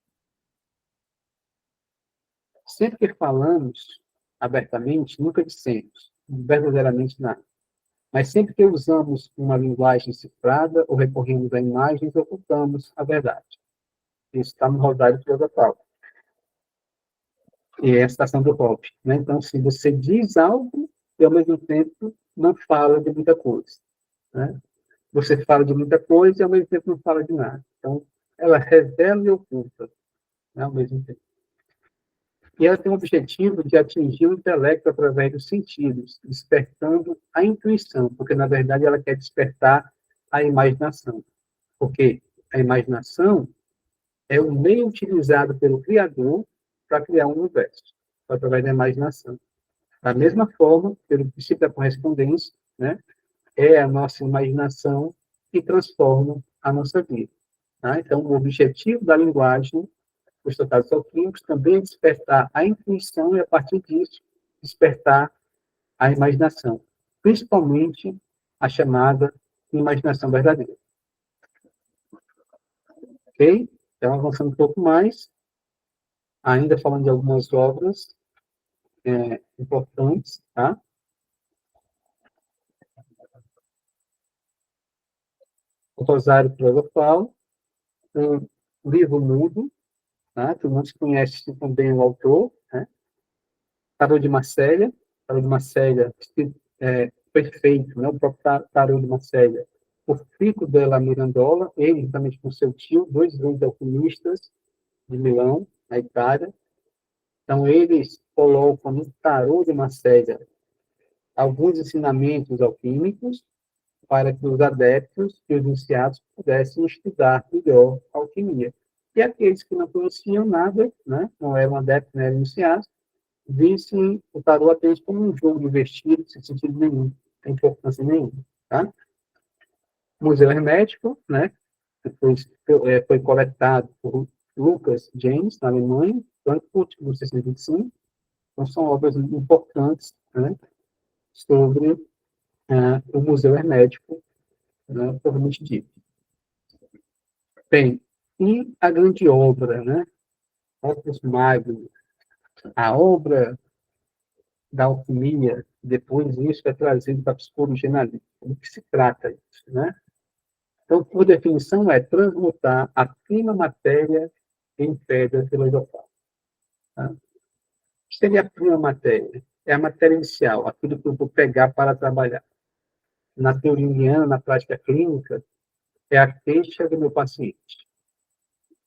Sempre que falamos abertamente, nunca dissemos verdadeiramente nada. Mas sempre que usamos uma linguagem cifrada ou recorremos a imagens, ocultamos a verdade. Isso está no Rosário Filosofal. E é a citação do Hobbes. Né? Então, se você diz algo e, ao mesmo tempo, não fala de muita coisa. Né? Você fala de muita coisa e, ao mesmo tempo, não fala de nada. Então, ela revela e oculta, né, ao mesmo tempo. E ela tem o objetivo de atingir o intelecto através dos sentidos, despertando a intuição, porque, na verdade, ela quer despertar a imaginação. Porque a imaginação é o meio utilizado pelo Criador para criar um universo, através da imaginação. Da mesma forma, pelo princípio da correspondência, né, é a nossa imaginação que transforma a nossa vida. Tá? Então, o objetivo da linguagem os tratados alquímicos também é despertar a intuição e, a partir disso, despertar a imaginação, principalmente a chamada imaginação verdadeira. Ok? Então, avançando um pouco mais, ainda falando de algumas obras importantes, tá? O Rosário Filosofal, um livro mudo, tá? Que muitos conhecem também o autor, né? Tarô de Marselha, foi feito, né? O próprio Tarô de Marselha, por Pico della Mirandola, ele, juntamente com seu tio, dois grandes alquimistas de Milão, na Itália. Então, eles colocam no Tarô de Marselha alguns ensinamentos alquímicos para que os adeptos e os iniciados pudessem estudar melhor a alquimia. E aqueles que não conheciam nada, né, não eram adeptos, não eram iniciados, vissem o tarô apenas como um jogo divertido, sem sentido nenhum, sem importância nenhuma. Tá? O Museu Hermético, né, foi coletado por Lucas James, na Alemanha, Frankfurt, em 1925. Então, são obras importantes, né, sobre o Museu Hermético, né, propriamente dito. Bem, e a grande obra, né, Opus Magnum, a obra da alquimia, depois isso é trazido para a psicologia analítica. Do que se trata isso, né? Então, por definição, é transmutar a fina matéria em pedra filosofal. Tá? O que seria a fina matéria? É a matéria inicial, aquilo que eu vou pegar para trabalhar. Na teoria indiana, na prática clínica, é a queixa do meu paciente,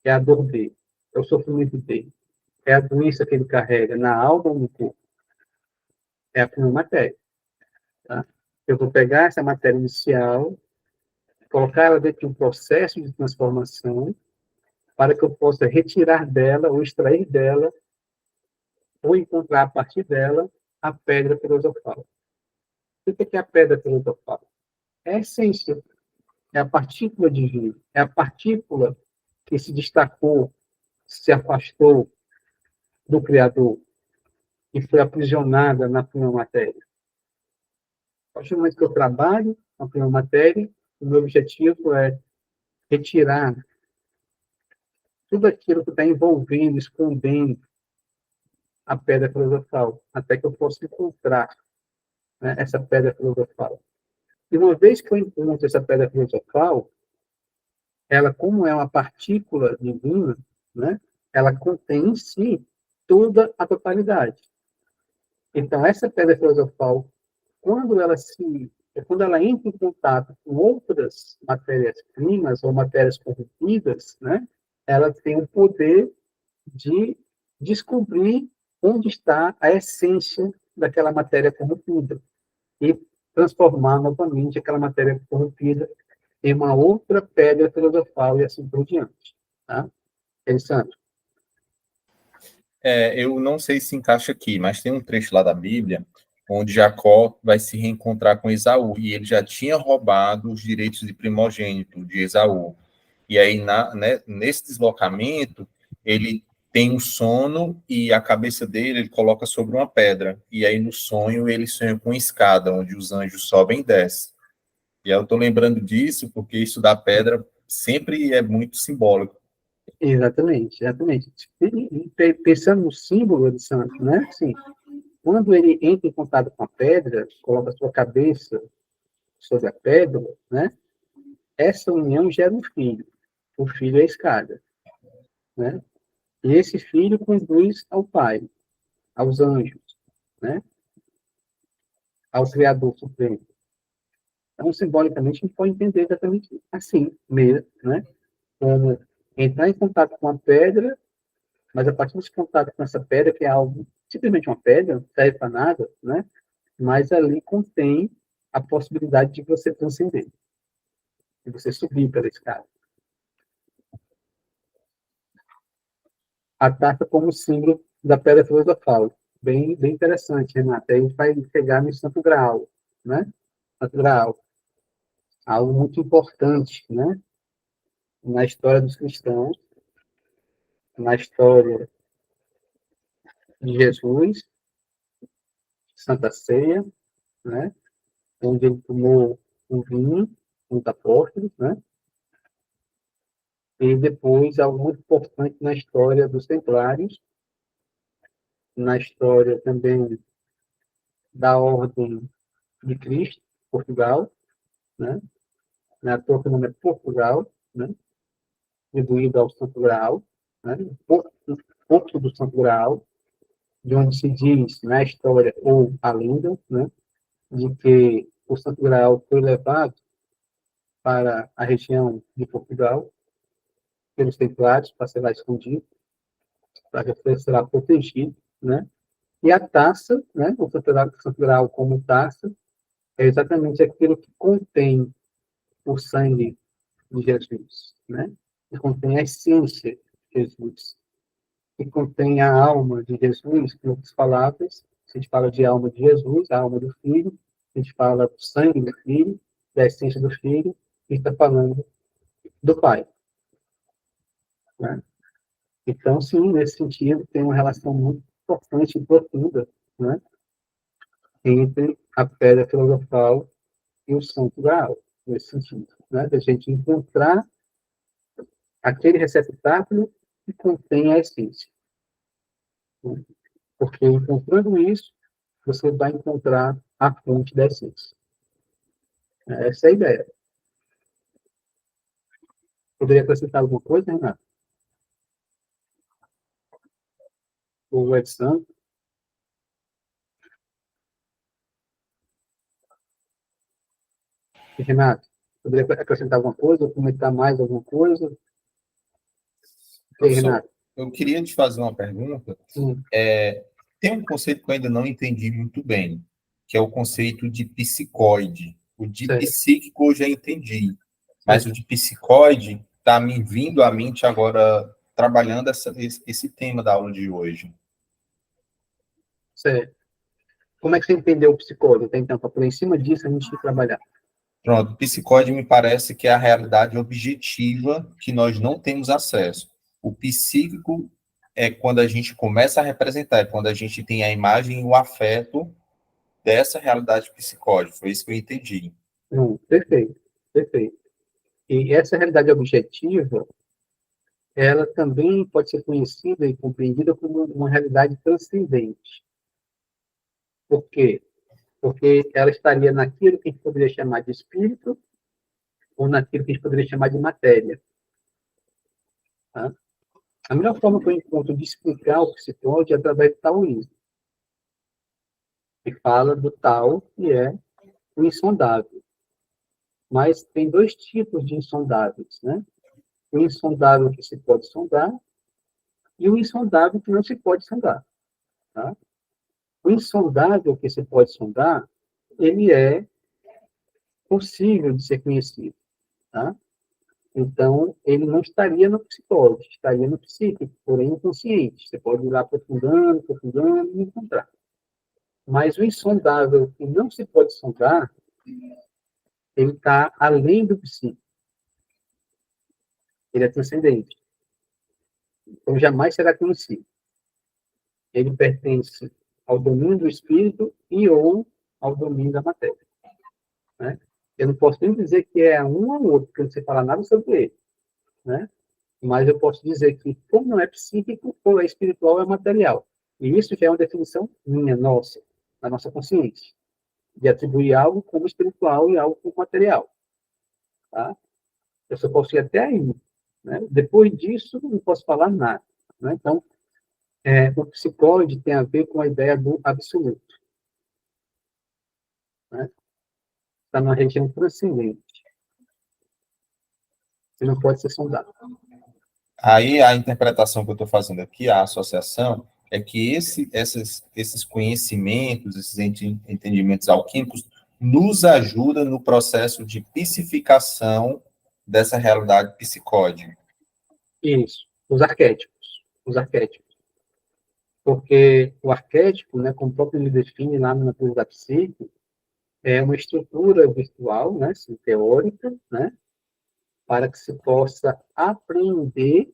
é a dor dele, é o sofrimento dele, é a doença que ele carrega na alma ou no corpo, é a fina matéria. Tá? Eu vou pegar essa matéria inicial, colocar ela dentro de um processo de transformação, para que eu possa retirar dela, ou extrair dela, ou encontrar a partir dela, a pedra filosofal. O que é a pedra filosofal? É a essência, é a partícula divina, é a partícula que se destacou, se afastou do Criador e foi aprisionada na prima matéria. A partir do momento que eu trabalho na prima matéria, o meu objetivo é retirar tudo aquilo que está envolvendo, escondendo a pedra filosofal, até que eu possa encontrar, né, essa pedra filosofal. E uma vez que eu encontro essa pedra filosofal, ela, como é uma partícula divina, né, ela contém em si toda a totalidade. Então, essa pedra filosofal, quando ela entra em contato com outras matérias-primas ou matérias corrompidas, né, ela tem o poder de descobrir onde está a essência daquela matéria corrompida e transformar novamente aquela matéria corrompida em uma outra pedra filosofal e assim por diante. Tá? Interessante. Eu não sei se encaixa aqui, mas tem um trecho lá da Bíblia onde Jacó vai se reencontrar com Esaú, e ele já tinha roubado os direitos de primogênito de Esaú. E aí, nesse deslocamento, ele tem um sono e a cabeça dele ele coloca sobre uma pedra. E aí, no sonho, ele sonha com uma escada, onde os anjos sobem e descem. E aí eu estou lembrando disso porque isso da pedra sempre é muito simbólico. Exatamente, exatamente. Pensando no símbolo de santo, né? Assim, quando ele entra em contato com a pedra, coloca a sua cabeça sobre a pedra, né? Essa união gera um filho. O filho é a escada, né? E esse filho conduz ao Pai, aos anjos, né? Ao Criador Supremo. Então, simbolicamente, a gente pode entender exatamente assim mesmo, né? Como entrar em contato com a pedra, mas a partir desse contato com essa pedra, que é algo, simplesmente uma pedra, não serve para nada, né? Mas ali contém a possibilidade de você transcender, de você subir pela escada. A taça como símbolo da pedra filosofal. Bem, bem interessante, Renata. Aí a gente vai pegar no Santo Graal, né? Santo Graal. Algo muito importante, né? Na história dos cristãos. na história de Jesus, Santa Ceia, né? Onde ele tomou o vinho, os apóstolos, né? E depois algo muito importante na história dos Templários, na história também da Ordem de Cristo, Portugal, né? Não é à toa que o nome é Portugal, né? Atribuído ao Santo Graal, né? O ponto do Santo Graal, de onde se diz na história ou a lenda, né? De que o Santo Graal foi levado para a região de Portugal pelos Templários para ser lá escondido, para ser lá protegido, né? E a taça, né? O Santo Graal como taça é exatamente aquilo que contém o sangue de Jesus, né? Que contém a essência de Jesus, que contém a alma de Jesus, em outras palavras, a gente fala de alma de Jesus, a alma do Filho, a gente fala do sangue do Filho, da essência do Filho, e está falando do Pai, né? Então, sim, nesse sentido, tem uma relação muito importante e profunda, né, entre a pedra filosofal e o Santo Graal, nesse sentido, né, da gente encontrar aquele receptáculo que contém a essência, né? Porque encontrando isso, você vai encontrar a fonte da essência. Essa é a ideia. Poderia acrescentar alguma coisa, Renato? Ou Edson? Renato, poderia acrescentar alguma coisa, ou comentar mais alguma coisa? Professor, Renato? eu queria te fazer uma pergunta. Tem um conceito que eu ainda não entendi muito bem, que é o conceito de psicoide. O de Certo, psíquico eu já entendi, mas o certo, de psicoide está me vindo à mente agora, trabalhando esse tema da aula de hoje. certo. Como é que você entendeu o psicólogo? Até então, para por em cima disso a gente trabalhar. Pronto, psicóide me parece que é a realidade objetiva que nós não temos acesso. O psíquico é quando a gente começa a representar, é quando a gente tem a imagem e o afeto dessa realidade psicótica. Foi isso que eu entendi. Perfeito, perfeito. E essa realidade objetiva, ela também pode ser conhecida e compreendida como uma realidade transcendente. Por quê? Porque ela estaria naquilo que a gente poderia chamar de espírito ou naquilo que a gente poderia chamar de matéria. Tá? A melhor forma que eu encontro de explicar o psicólogo é através do taoísmo, que fala do Tao, que é o insondável. Mas tem dois tipos de insondáveis, né? O insondável que se pode sondar e o insondável que não se pode sondar, tá? O insondável que se pode sondar, ele é possível de ser conhecido, tá? Então, ele não estaria no psicólogo, estaria no psíquico, porém inconsciente. Você pode ir lá aprofundando, aprofundando e encontrar. Mas o insondável que não se pode sondar, ele está além do psíquico. Ele é transcendente. Então, jamais será conhecido. Ele pertence ao domínio do espírito e ou ao domínio da matéria, né? Eu não posso nem dizer que é um ou outro, porque eu não sei falar nada sobre ele, né? Mas eu posso dizer que, como não é psíquico, ou é espiritual, é material. E isso já é uma definição minha, nossa, da nossa consciência, de atribuir algo como espiritual e algo como material, tá? Eu só posso ir até aí, né? Depois disso, não posso falar nada, né? Então, o psicóide tem a ver com a ideia do absoluto, né? Está numa região transcendente. Você não pode ser sondado. Aí a interpretação que eu estou fazendo aqui, a associação, é que esses conhecimentos, esses entendimentos alquímicos, nos ajudam no processo de psificação dessa realidade psicóide. Isso, os arquétipos. Os arquétipos. Porque o arquétipo, né, como o próprio ele define lá na natureza da psique, é uma estrutura virtual, né, assim, teórica, né, para que se possa aprender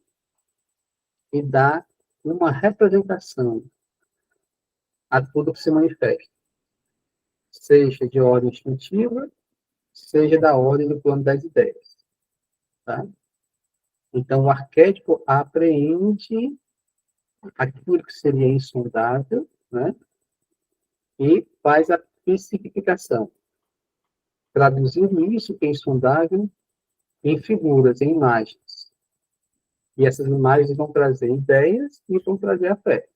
e dá uma representação a tudo que se manifesta, seja de ordem instintiva, seja da ordem do plano das ideias. Tá? Então, o arquétipo apreende aquilo que seria insondável, né? E faz a psiquificação, traduzindo isso que é insondável em figuras, em imagens. E essas imagens vão trazer ideias e vão trazer afeto.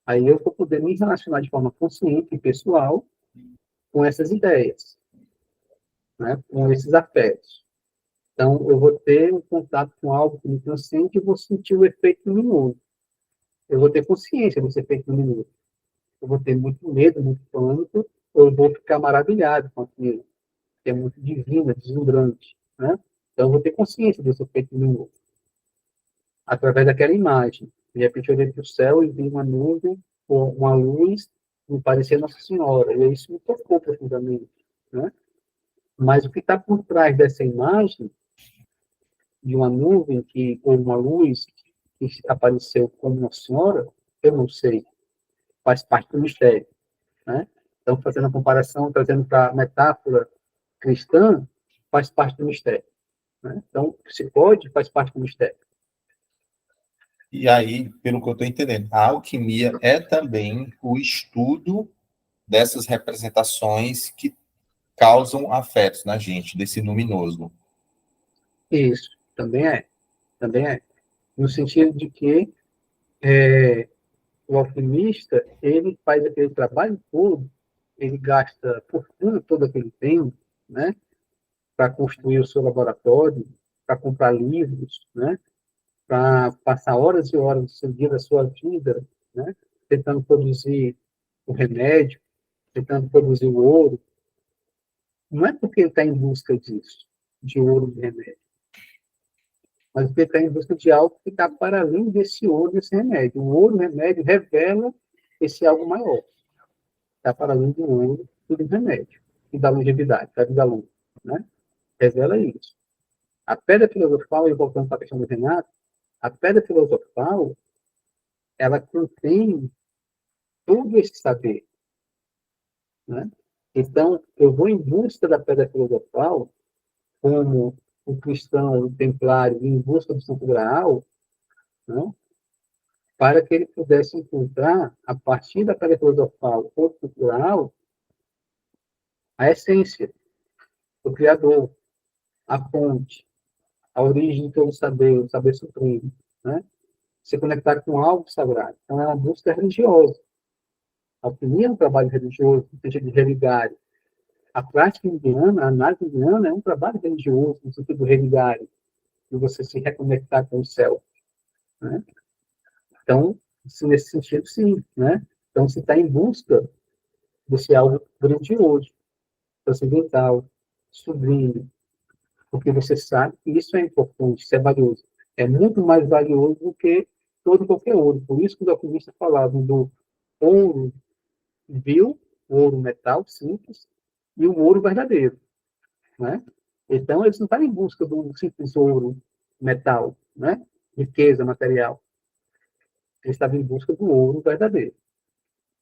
Aí eu vou poder me relacionar de forma consciente e pessoal com essas ideias, né? Com esses afetos. Então, eu vou ter um contato com algo que me transcende e vou sentir o efeito luminoso. Eu vou ter consciência desse efeito luminoso. Eu vou ter muito medo, muito pânico, ou eu vou ficar maravilhado com aquilo, que é muito divino, deslumbrante, né? Então, eu vou ter consciência desse efeito luminoso, através daquela imagem. De repente, eu olhei para o céu e vi uma nuvem, ou uma luz, me parecia Nossa Senhora, e isso me tocou profundamente, né? Mas o que está por trás dessa imagem, de uma nuvem, ou uma luz, que apareceu como Nossa Senhora, eu não sei, faz parte do mistério, né? Então, fazendo a comparação, trazendo para a metáfora cristã, faz parte do mistério, né? Então, o psicóide faz parte do mistério. E aí, pelo que eu estou entendendo, a alquimia é também o estudo dessas representações que causam afetos na gente, desse luminoso. Isso, também é. Também é. No sentido de que o alquimista, ele faz aquele trabalho todo, ele gasta a fortuna toda que ele tem, né, para construir o seu laboratório, para comprar livros, né, para passar horas e horas do seu dia, da sua vida, né, tentando produzir o remédio, tentando produzir o ouro. Não é porque ele está em busca disso, de ouro, de remédio, mas porque ele está em busca de algo que está para além desse ouro, desse remédio. O ouro, o remédio, revela esse algo maior. Está para além do ouro e do remédio, e da longevidade, da vida longa, né? Revela isso. A pedra filosofal, e voltando para a questão do Renato, a pedra filosofal, ela contém todo esse saber, né? Então, eu vou em busca da pedra filosofal, como o cristão, o templário, em busca do Santo Graal, né? Para que ele pudesse encontrar, a partir da pedra filosofal ou do Santo Graal, a essência, o Criador, a fonte, a origem de todo o saber supremo, né? Se conectar com algo sagrado. Então, é uma busca religiosa. A alquimia é um trabalho religioso, no sentido de religar. A prática indiana, a análise indiana é um trabalho religioso, no sentido de religar, de você se reconectar com o céu, né? Então, nesse sentido, sim, né? Então, você está em busca desse algo grandioso, transcendental, sublime, porque você sabe que isso é importante, isso é valioso. É muito mais valioso do que todo e qualquer ouro. Por isso que os alquimistas falavam do ouro vil, o ouro metal simples, e o ouro verdadeiro, né? Então, eles não estão em busca do simples ouro metal, né? Riqueza material. Eles estavam em busca do ouro verdadeiro.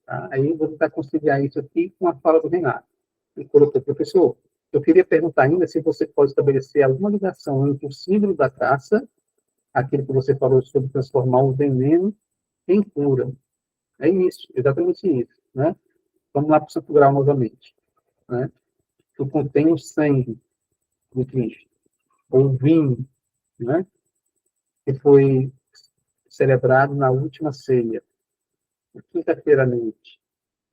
Tá? Aí, vou tentar conciliar isso aqui com a fala do Renato. Ele colocou, professor, eu queria perguntar ainda se você pode estabelecer alguma ligação entre o símbolo da taça, aquilo que você falou sobre transformar o veneno em cura. É isso, exatamente isso, né? Vamos lá para o Santo Grau novamente, né? Que contém o sangue de Cristo, ou o vinho, né? Que foi celebrado na última ceia, quinta-feira à noite.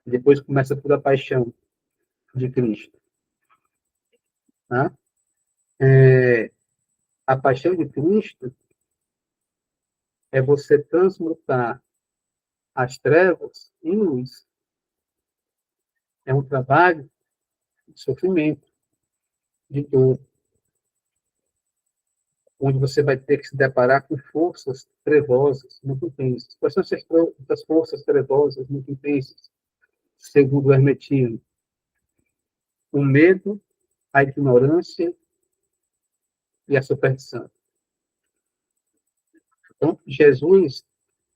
Depois começa toda a paixão de Cristo. Tá? A paixão de Cristo é você transmutar as trevas em luz. É um trabalho de sofrimento, de dor, onde você vai ter que se deparar com forças trevosas muito intensas. Quais são essas forças trevosas muito intensas, segundo o hermetismo? O medo, a ignorância e a superstição. Então, Jesus,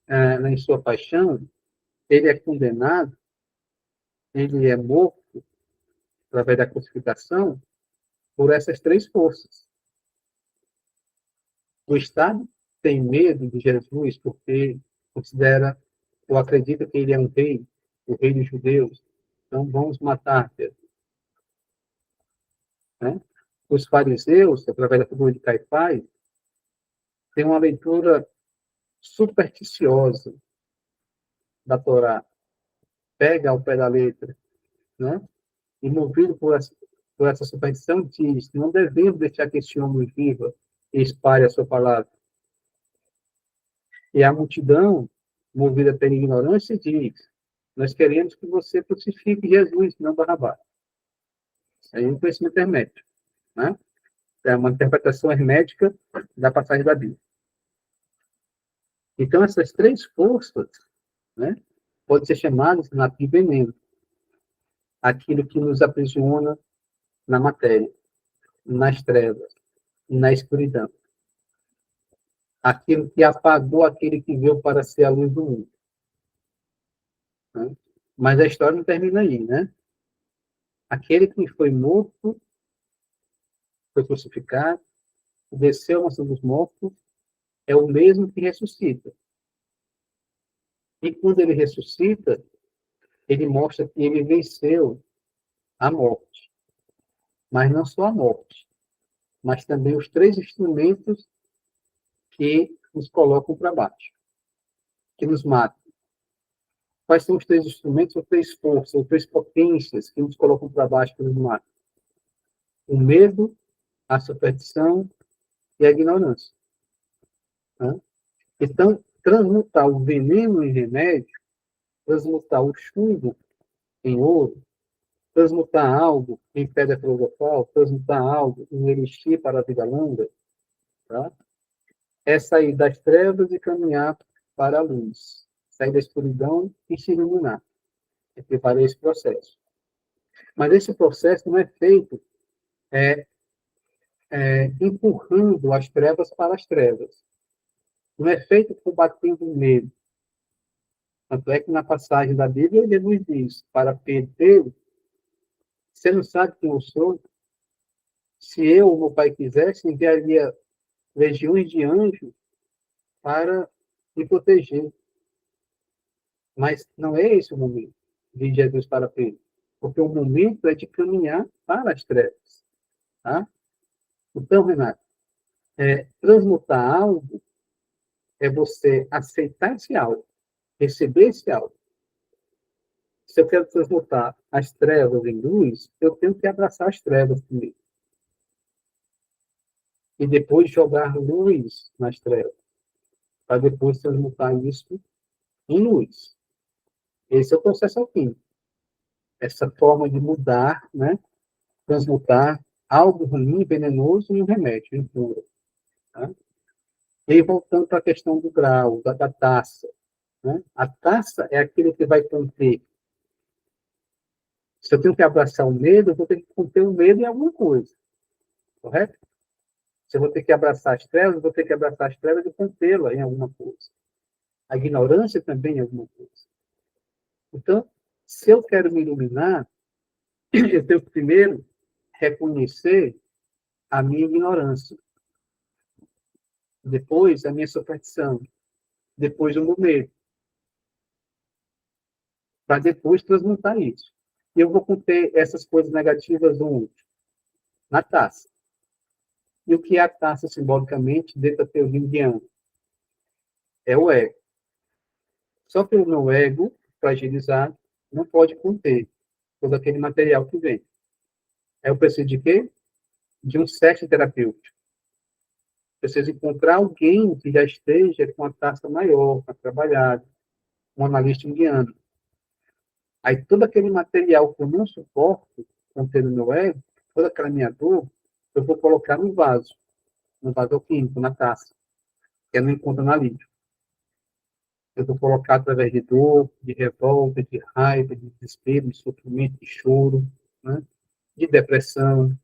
em sua paixão, ele é condenado, ele é morto, através da crucificação, por essas três forças. O Estado tem medo de Jesus porque considera ou acredita que ele é um rei, o rei dos judeus. Então, vamos matar Jesus. Né? Os fariseus, através da figura de Caifás, têm uma leitura supersticiosa da Torá. Pega ao pé da letra, né? E movido por essa superstição, diz: não devemos deixar que este homem viva e espalhe a sua palavra. E a multidão, movida pela ignorância, diz: nós queremos que você crucifique Jesus, não Barrabás. Isso aí é um conhecimento hermético, né? É uma interpretação hermética da passagem da Bíblia. Então, essas três forças, né, podem ser chamadas de veneno. Aquilo que nos aprisiona na matéria, nas trevas, na escuridão. Aquilo que apagou aquele que veio para ser a luz do mundo. Né? Mas a história não termina aí, né? Aquele que foi morto, foi crucificado, desceu ao mansão dos mortos, é o mesmo que ressuscita. E quando ele ressuscita, ele mostra que ele venceu a morte. Mas não só a morte, mas também os três instrumentos que nos colocam para baixo, que nos matam. Quais são os três instrumentos, ou três forças, ou três potências que nos colocam para baixo, que nos matam? O medo, a superstição e a ignorância. Né? Então, transmutar o veneno em remédio, transmutar o chumbo em ouro, transmutar algo em pedra filosofal, transmutar algo em elixir para a vida longa, tá? É sair das trevas e caminhar para a luz. Sair da escuridão e se iluminar. É preparar esse processo. Mas esse processo não é feito empurrando as trevas para as trevas. Não é feito combatendo o medo. Tanto é que na passagem da Bíblia, Jesus diz para Pedro: você não sabe quem eu sou? Se eu ou meu Pai quisesse, enviaria legiões de anjos para me proteger. Mas não é esse o momento, diz Jesus para Pedro. Porque o momento é de caminhar para as trevas. Tá? Então, Renato, transmutar algo é você aceitar esse algo, receber esse algo. Se eu quero transmutar as trevas em luz, eu tenho que abraçar as trevas primeiro. E depois jogar luz nas trevas. Para depois transmutar isso em luz. Esse é o processo alquímico. Essa forma de mudar, né? Transmutar algo ruim, venenoso, em um remédio, em cura. Tá? E aí, voltando para a questão do grau, da taça. Né? A taça é aquilo que vai conter. Se eu tenho que abraçar o medo, eu vou ter que conter o medo em alguma coisa. Correto? Se eu vou ter que abraçar as trevas, eu vou ter que abraçar as trevas e contê-la em alguma coisa. A ignorância também em alguma coisa. Então, se eu quero me iluminar, eu tenho que primeiro reconhecer a minha ignorância. Depois, a minha superstição. Depois, o meu medo. Para depois transmutar isso. E eu vou conter essas coisas negativas onde? Na taça. E o que é a taça, simbolicamente, dentro da teoria indiana? É o ego. Só que o meu ego, fragilizado, não pode conter todo aquele material que vem. Aí eu preciso de quê? De um set terapêutico. Preciso encontrar alguém que já esteja com a taça maior, para trabalhar, um analista indiano. Aí todo aquele material que eu não suporto conter no meu ego, toda aquela minha dor, eu vou colocar no vaso alquímico, na taça, que eu não encontro na alívio. Eu vou colocar através de dor, de revolta, de raiva, de desespero, de sofrimento, de choro, né? De depressão,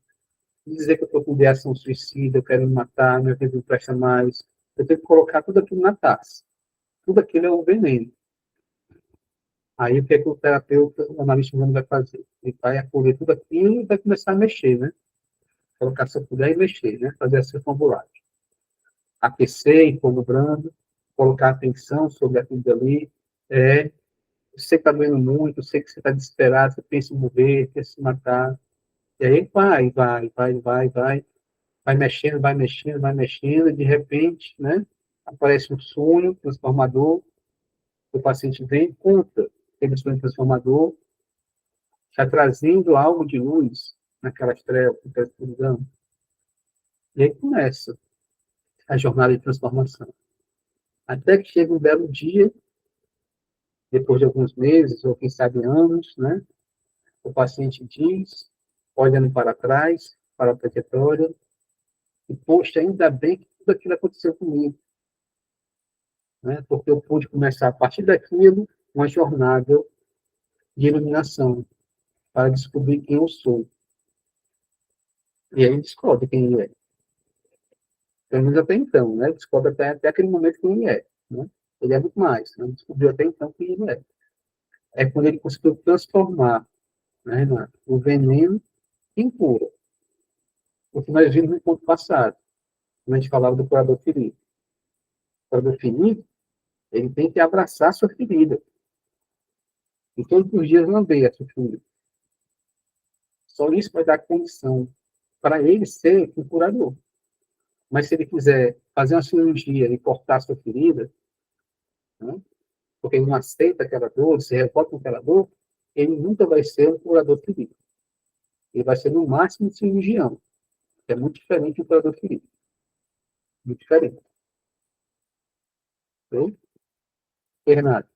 de dizer que eu estou com ideação suicida, eu quero me matar, minha vida não presta mais, eu tenho que colocar tudo aquilo na taça. Tudo aquilo é um veneno. Aí, o que é que o terapeuta, o analista humano vai fazer? Ele vai acolher tudo aquilo e vai começar a mexer, né? Colocar sua colher e mexer, né? Fazer a circunambulagem. Aquecer em fogo brando, colocar atenção sobre aquilo dali. Você está doendo muito, sei que você está desesperado, você pensa em morrer, pensa em se matar. E aí vai mexendo, vai mexendo, vai mexendo, e de repente, né? Aparece um sonho transformador, o paciente vem e conta aquele sonho transformador, está trazendo algo de luz naquelas trevas, naquela escuridão. E aí começa a jornada de transformação. Até que chega um belo dia, depois de alguns meses, ou quem sabe anos, né? O paciente diz, olhando para trás, para a trajetória, e, poxa, ainda bem que tudo aquilo aconteceu comigo, né? Porque eu pude começar, a partir daquilo, uma jornada de iluminação, para descobrir quem eu sou. E aí descobre quem ele é. Pelo menos até então, né? Descobre até aquele momento quem ele é, né? Ele é muito mais, né? Descobriu até então quem ele é. É quando ele conseguiu transformar, né, Renato, o veneno em cura. O que nós vimos no ponto passado, quando a gente falava do curador ferido. O curador ferido, ele tem que abraçar a sua ferida. E todos os dias lamber a sua ferida. Só isso vai dar condição para ele ser um curador. Mas se ele quiser fazer uma cirurgia e cortar a sua ferida, né, porque ele não aceita aquela dor, se revolta com aquela dor, ele nunca vai ser um curador ferido. Ele vai ser, no máximo, um cirurgião, que é muito diferente do curador ferido. Muito diferente. Ok? Renato?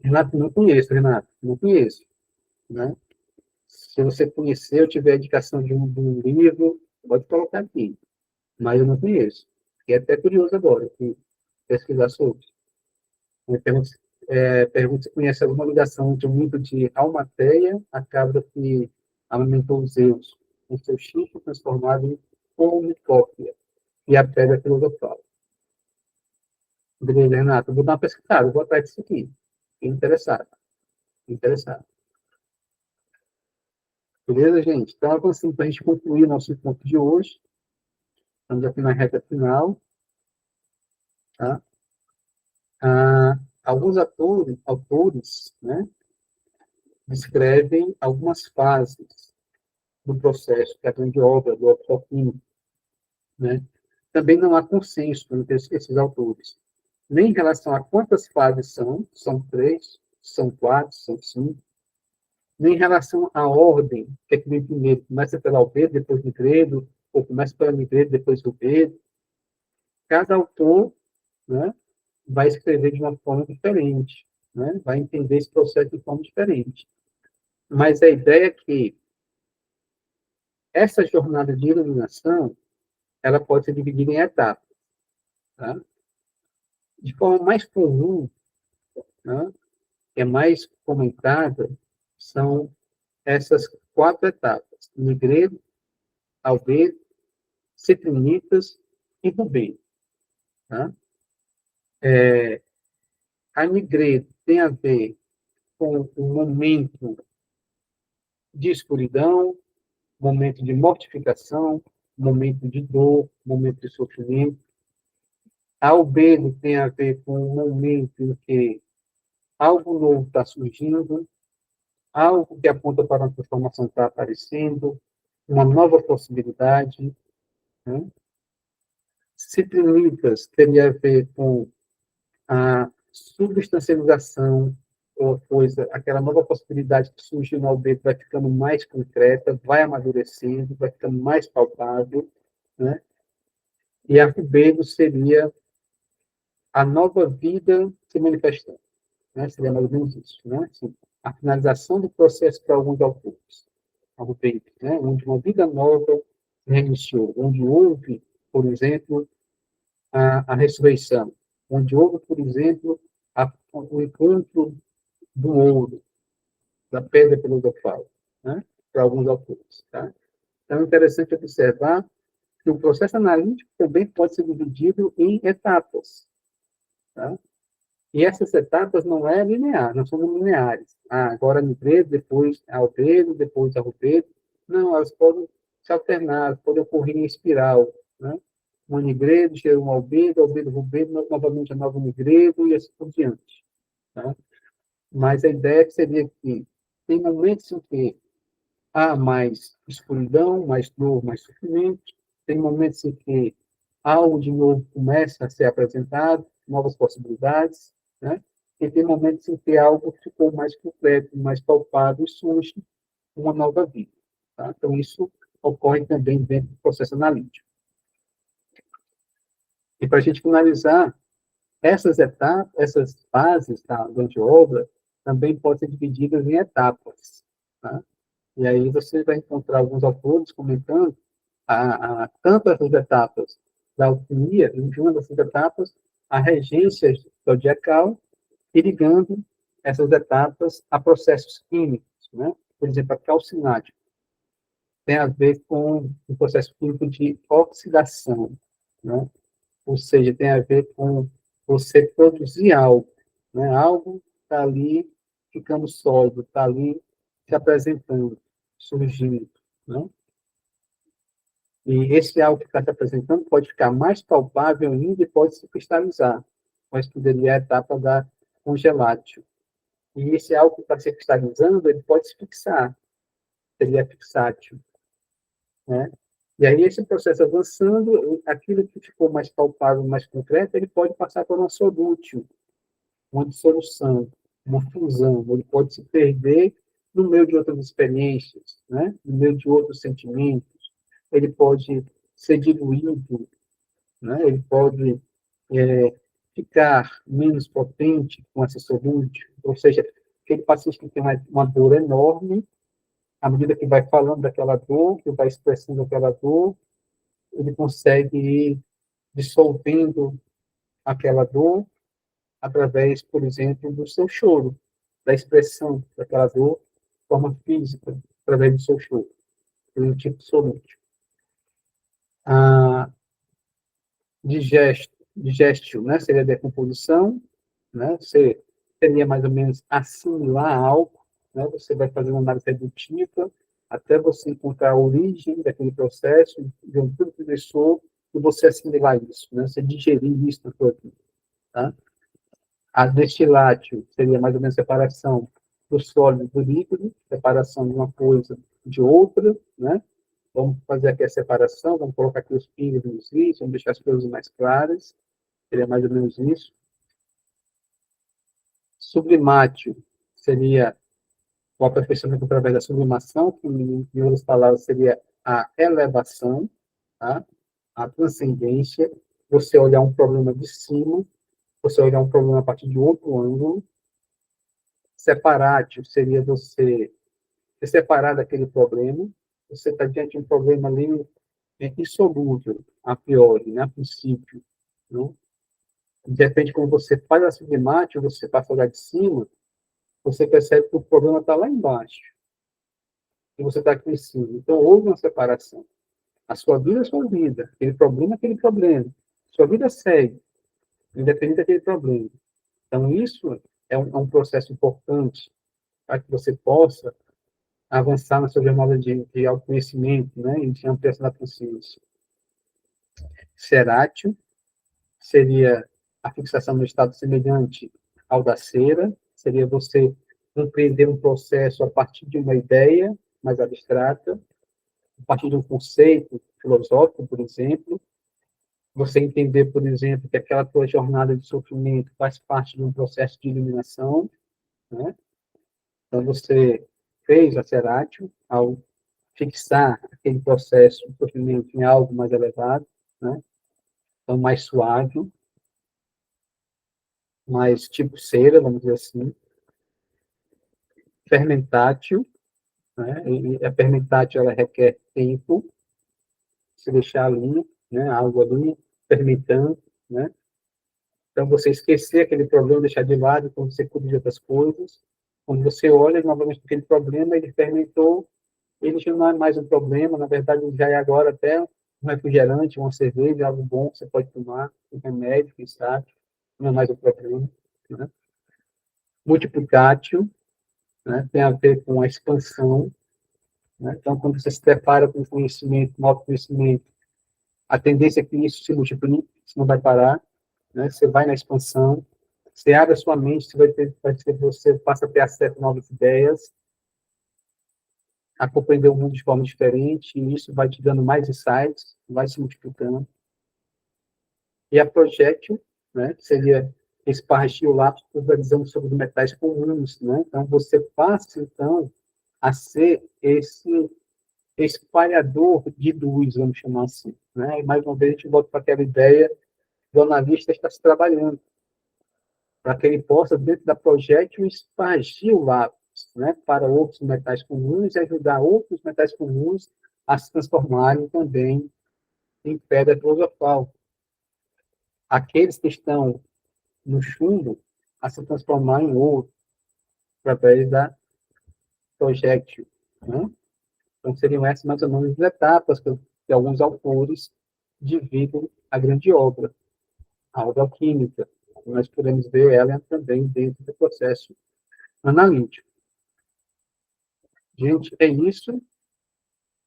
Renato, não conheço, Renato. Não conheço. Né? Se você conhecer, eu tiver a indicação de um livro, pode colocar aqui. Mas eu não conheço. E é até curioso agora, pesquisar sobre. Pergunta se conhece alguma ligação entre o mito de Almateia, a cabra que amamentou os Zeus, com seu chifre transformado em cornucópia, e a pedra filosofal. Beleza, Renato, vou dar uma pesquisada, vou atrás disso aqui. Fiquei interessado. Interessado. Beleza, gente? Então, assim, para a gente concluir o nosso encontro de hoje, estamos aqui na reta final. Tá? Alguns autores, né, descrevem algumas fases do processo, que é a grande obra do Optofino, né? Também não há consenso entre esses autores, nem em relação a quantas fases são 3, são 4, são 5, nem em relação à ordem, que é que vem primeiro, começa pela albedo, depois o negredo, ou começa pela negredo, depois o albedo. Cada autor, né, vai escrever de uma forma diferente, né? Vai entender esse processo de forma diferente. Mas a ideia é que essa jornada de iluminação, ela pode ser dividida em etapas. Tá? De forma mais comum, né, que é mais comentada, são essas 4 etapas: Negredo, Albedo, Citrinitas e Rubeno. Tá? A Negredo tem a ver com um momento de escuridão, momento de mortificação, momento de dor, momento de sofrimento. A albedo tem a ver com um momento em que algo novo está surgindo, algo que aponta para uma transformação está aparecendo, uma nova possibilidade. Né? Citrinitas teria a ver com a substancialização, ou coisa, aquela nova possibilidade que surgiu no albedo vai ficando mais concreta, vai amadurecendo, vai ficando mais palpável, né? E a rubedo seria a nova vida se manifestando, né? Seria mais ou menos isso, né? Assim, a finalização do processo para alguns autores, a rubedo, né? Onde uma vida nova se reiniciou, onde houve, por exemplo, a ressurreição, onde houve, por exemplo, o encontro do ouro, da pedra filosofal, né? para alguns autores. Tá? Então, é interessante observar que o processo analítico também pode ser dividido em etapas. Tá? E essas etapas não é linear, não são lineares. Agora nigredo, depois albedo, depois arrubedo. Não, elas podem se alternar, podem ocorrer em espiral. Né? Um nigredo, gera um albedo, albedo, rubedo, novamente a nova nigredo e assim por diante. Tá? Mas a ideia seria que tem momentos em que há mais escuridão, mais dor, mais sofrimento. Tem momentos em que algo de novo começa a ser apresentado, novas possibilidades, né? E tem momentos em que algo ficou mais concreto, mais palpável e surge uma nova vida. Tá? Então, isso ocorre também dentro do processo analítico. E para a gente finalizar, essas etapas, essas fases da grande obra também podem ser divididas em etapas. Tá? E aí você vai encontrar alguns autores comentando tanto essas etapas da alquimia, em uma dessas etapas, a regência zodiacal, e ligando essas etapas a processos químicos. Né? Por exemplo, a calcinática tem a ver com o processo químico de oxidação, né? Ou seja, tem a ver com você produzir algo. Né? Algo está ali ficando sólido, está ali se apresentando, surgindo. Né? E esse algo que está se apresentando pode ficar mais palpável ainda e pode se cristalizar, mas poderia a etapa da congelatio. E esse algo que está se cristalizando, ele pode se fixar, seria fixátil. Né? E aí, esse processo avançando, aquilo que ficou mais palpável, mais concreto, ele pode passar por uma solútil, uma dissolução, uma fusão, ele pode se perder no meio de outras experiências, né? No meio de outros sentimentos, ele pode ser diluído, né? Ele pode ficar menos potente com essa solútil, ou seja, aquele paciente que tem uma dor enorme, à medida que vai falando daquela dor, que vai expressando aquela dor, ele consegue ir dissolvendo aquela dor através, por exemplo, do seu choro, da expressão daquela dor de forma física, através do seu choro, um tipo solútil. A digestio, né, seria a decomposição, né, você seria mais ou menos assimilar algo, né, você vai fazer uma análise redutiva até você encontrar a origem daquele processo, de onde tudo começou, e você assimilar isso, né, você digerir isso na sua vida. Tá? A destilatio seria mais ou menos a separação do sólido do líquido, separação de uma coisa de outra, né? Vamos fazer aqui a separação, vamos colocar aqui os pingos nos is, vamos deixar as coisas mais claras, seria mais ou menos isso. Sublimatio seria o aperfeiçoamento através da sublimação, que em outras palavras seria a elevação, tá? A transcendência, você olhar um problema de cima, você olhar um problema a partir de outro ângulo. Separatio seria você se separar daquele problema, você está diante de um problema ali insolúvel, a priori, né, a princípio. Né? De repente, quando você faz a sublimática, você passa lá de cima, você percebe que o problema está lá embaixo, e você está aqui em cima. Então, houve uma separação. A sua vida é a sua vida, aquele problema é aquele problema. Sua vida segue, independente daquele problema. Então, isso é um processo importante para que você possa avançar na sua jornada de autoconhecimento, né, e de ampliação da consciência. Seratio seria a fixação no estado semelhante ao da cera, seria você compreender um processo a partir de uma ideia mais abstrata, a partir de um conceito filosófico, por exemplo, você entender, por exemplo, que aquela tua jornada de sofrimento faz parte de um processo de iluminação, né? Então, você fez a Seratio ao fixar aquele processo de sofrimento em algo mais elevado, né? Então, mais suave, mais tipo cera, vamos dizer assim. Fermentátil, né? E a fermentátil, ela requer tempo, se deixar ali, né? Algo ali fermentando, né? Então, você esquecer aquele problema, deixar de lado, quando você cuida de outras coisas, quando você olha novamente aquele problema, ele fermentou, ele já não é mais um problema, na verdade, já é agora até um refrigerante, uma cerveja, algo bom que você pode tomar, um remédio, quem sabe, não é mais um problema. Né? Multiplicátil, né? Tem a ver com a expansão. Né? Então, quando você se depara com conhecimento, com autoconhecimento, a tendência é que isso se multiplique, isso não vai parar. Né? Você vai na expansão, você abre a sua mente, você passa a ter acesso a novas ideias, a compreender o mundo de forma diferente, e isso vai te dando mais insights, vai se multiplicando. E a projectile, né, que seria espargir o lápis pulverizando sobre os metais comuns, né? Então, você passa, então, a ser esse espalhador de luz, vamos chamar assim. Né? E, mais uma vez, a gente volta para aquela ideia do analista estar se trabalhando, para que ele possa, dentro da projétil, espargir o lápis, né, para outros metais comuns e ajudar outros metais comuns a se transformarem também em pedra filosofal. Aqueles que estão no chumbo a se transformar em ouro, através da projétil. Né? Então, seriam essas mais ou menos as etapas que alguns autores dividem a grande obra, a obra alquímica. Nós podemos ver ela também dentro do processo analítico. Gente, é isso.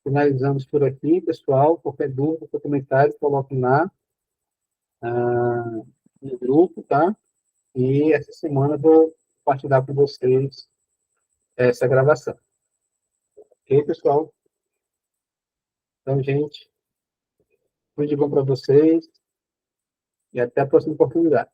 Finalizamos por aqui, pessoal. Qualquer dúvida, qualquer comentário, coloquem lá no grupo, tá? E essa semana eu vou compartilhar com vocês essa gravação. Ok, pessoal? Então, gente, tudo de bom para vocês e até a próxima oportunidade.